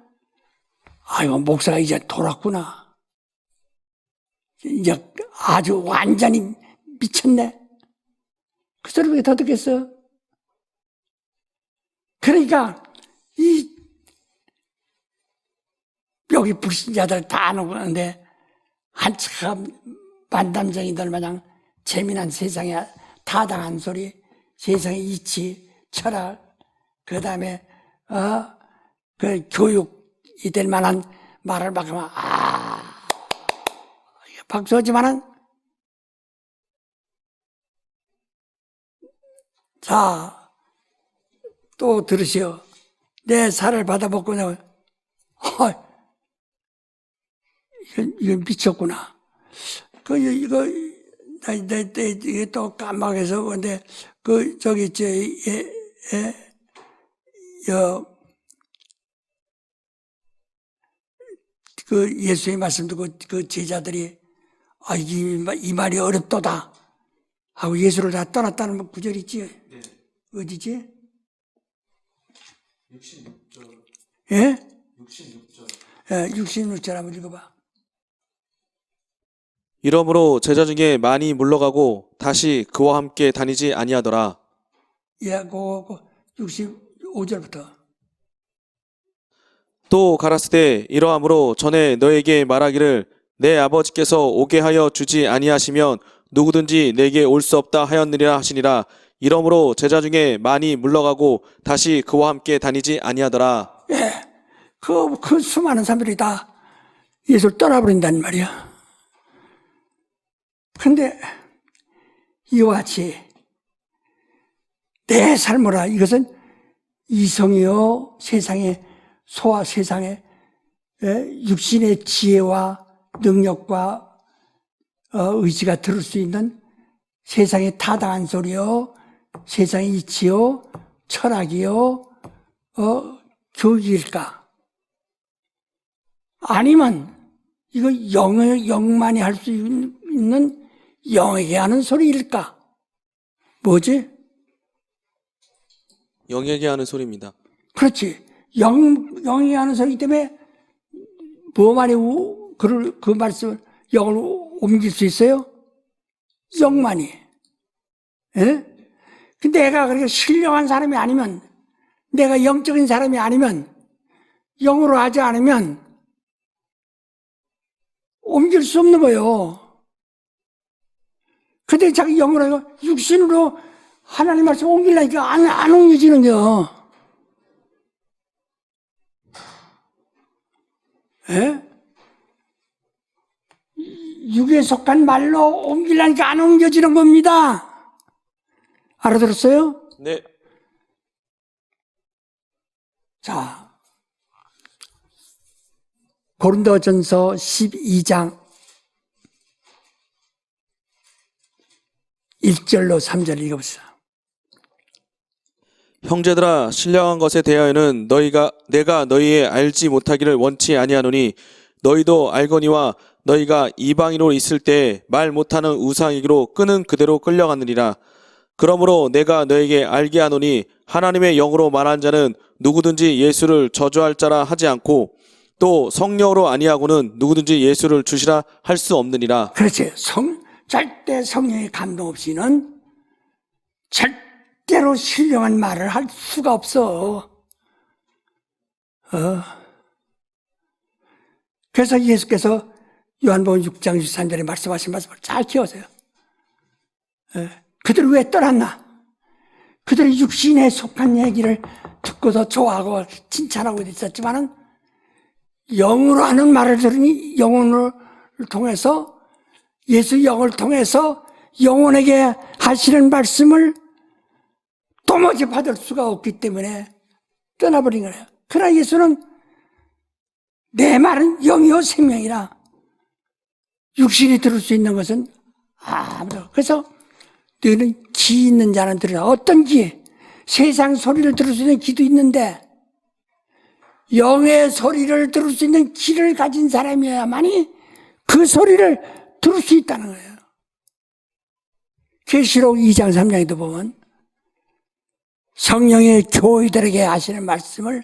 B: 아이고 목사가 이제 돌았구나. 이제 아주 완전히 미쳤네. 그 소리 왜 더 듣겠어? 그러니까 여기 불신자들 다 나오는데 한참 만담쟁이들 마냥 재미난 세상에 타당한 소리, 세상의 이치, 철학, 그 다음에 그 교육이 될 만한 말을 막 하면 박수하지만은 자, 또 들으시오. 내 살을 받아먹고 내가 이건 미쳤구나. 이거 또 깜빡해서 근데 저기 예수의 말씀 듣고 그 제자들이 이 말이 어렵도다 하고 예수를 다 떠났다는 구절이 있지. 네. 어디지? 66절. 예? 66절. 예, 66절 한번 읽어봐.
C: 이러므로 제자 중에 많이 물러가고 다시 그와 함께 다니지 아니하더라.
B: 예, 65절부터.
C: 또 가라사대 이러함으로 전에 너에게 말하기를 내 아버지께서 오게 하여 주지 아니하시면 누구든지 내게 올 수 없다 하였느니라 하시니라. 이러므로 제자 중에 많이 물러가고 다시 그와 함께 다니지 아니하더라.
B: 예, 그 수많은 사람들이 다 예수를 떠나버린단 말이야. 근데 이와 같이 내 삶으로 이것은 이성이요 세상의 소와 세상의 육신의 지혜와 능력과 의지가 들을 수 있는 세상의 타당한 소리요, 세상의 이치요, 철학이요, 교육일까? 아니면 이거 영만이 할 수 있는 영에게 하는 소리일까? 뭐지?
C: 영에게 하는 소리입니다.
B: 그렇지. 영에게 하는 소리이기 때문에 뭐만이 그 말씀을 영을 옮길 수 있어요? 영만이. 예? 근데 내가 그렇게 신령한 사람이 아니면, 내가 영적인 사람이 아니면, 영으로 하지 않으면 옮길 수 없는 거예요. 근데 자기 영으로 하고 육신으로 하나님 말씀 옮기려니까 안 옮겨지는 거예요. 예? 육에 속한 말로 옮기려니까 안 옮겨지는 겁니다. 알아들었어요?
C: 네.
B: 자, 고린도전서 12장 1절로 3절 읽어보시다.
C: 형제들아 신령한 것에 대하여는 내가 너희의 알지 못하기를 원치 아니하노니 너희도 알거니와 너희가 이방인으로 있을 때 말 못하는 우상에게로 끄는 그대로 끌려가느니라. 그러므로 내가 너에게 알게 하노니 하나님의 영으로 말한 자는 누구든지 예수를 저주할 자라 하지 않고 또 성령으로 아니하고는 누구든지 예수를 주시라 할 수 없느니라.
B: 그렇지. 절대 성령의 감동 없이는 절대로 신령한 말을 할 수가 없어. 그래서 예수께서 요한복음 6장 63절에 말씀하신 말씀을 잘 키워서요. 그들이 왜 떠났나? 그들이 육신에 속한 얘기를 듣고서 좋아하고 칭찬하고 있었지만은 영으로 하는 말을 들으니 영혼을 통해서, 예수 영을 통해서 영혼에게 하시는 말씀을 도무지 받을 수가 없기 때문에 떠나버린 거예요. 그러나 예수는 내 말은 영이요 생명이라 육신이 들을 수 있는 것은 아무도. 그래서 너희는 귀 있는 자는 들으라. 어떤 귀? 세상 소리를 들을 수 있는 귀도 있는데 영의 소리를 들을 수 있는 귀를 가진 사람이어야만이 그 소리를 들을 수 있다는 거예요. 계시록 2장 3장에도 보면 성령의 교회들에게 하시는 말씀을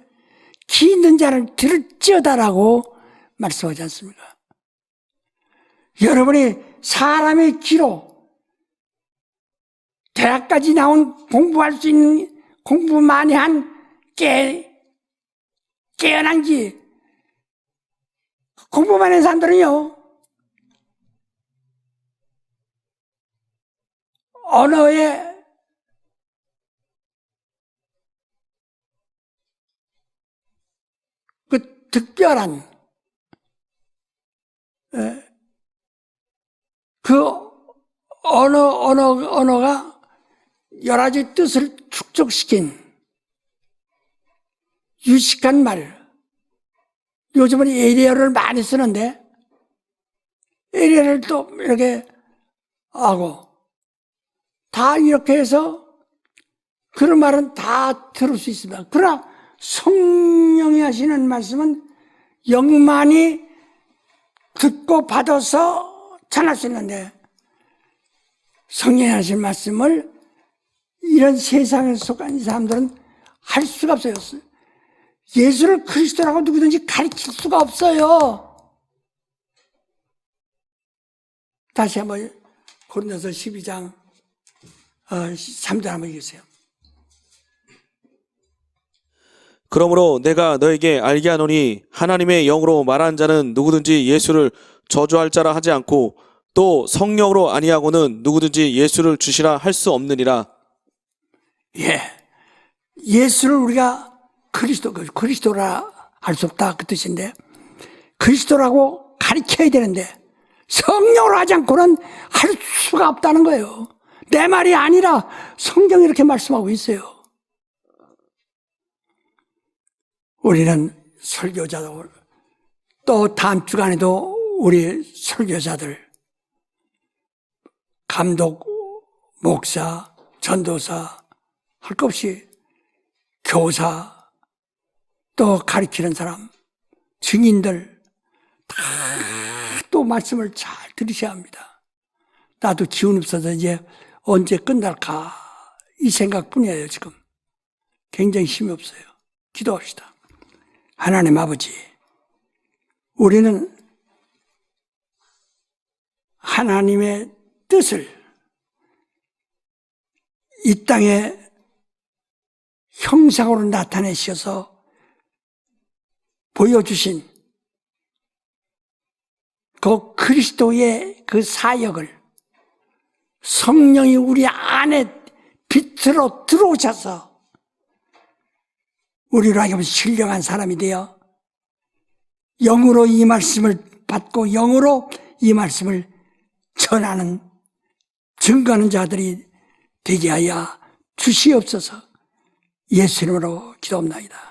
B: 귀 있는 자는 들을지어다라고 말씀하지 않습니까? 여러분이 사람의 귀로 대학까지 나온 공부할 수 있는, 공부 많이 한 깨어난 귀, 공부 많이 한 사람들은요, 언어에 그 특별한 그 언어가 여러 가지 뜻을 축적시킨 유식한 말. 요즘은 에리어를 많이 쓰는데 에리어를 또 이렇게 하고 다 이렇게 해서 그런 말은 다 들을 수 있습니다. 그러나 성령이 하시는 말씀은 영만이 듣고 받아서 전할 수 있는데 성령이 하시는 말씀을 이런 세상에 속한 사람들은 할 수가 없어요. 예수를 그리스도라고 누구든지 가르칠 수가 없어요. 다시 한번 고린도서 12장 3절 한번 읽으세요.
C: 그러므로 내가 너에게 알게 하노니 하나님의 영으로 말하는 자는 누구든지 예수를 저주할 자라 하지 않고 또 성령으로 아니하고는 누구든지 예수를 주시라 할 수 없느니라.
B: 예, 예수를 우리가 그리스도라 할 수 없다 그 뜻인데 그리스도라고 가르쳐야 되는데 성령으로 하지 않고는 할 수가 없다는 거예요. 내 말이 아니라 성경이 이렇게 말씀하고 있어요. 우리는 설교자들, 또 다음 주간에도 우리 설교자들, 감독, 목사, 전도사, 할 것 없이 교사, 또 가르치는 사람, 증인들 다 또 말씀을 잘 들으셔야 합니다. 나도 기운 없어서 이제 언제 끝날까 이 생각뿐이에요. 지금 굉장히 힘이 없어요. 기도합시다. 하나님 아버지, 우리는 하나님의 뜻을 이 땅에 형상으로 나타내셔서 보여주신 그 그리스도의 그 사역을 성령이 우리 안에 빛으로 들어오셔서 우리로 하여금 신령한 사람이 되어 영으로 이 말씀을 받고 영으로 이 말씀을 전하는 증거하는 자들이 되게 하여 주시옵소서. 예수 이름으로 기도합니다.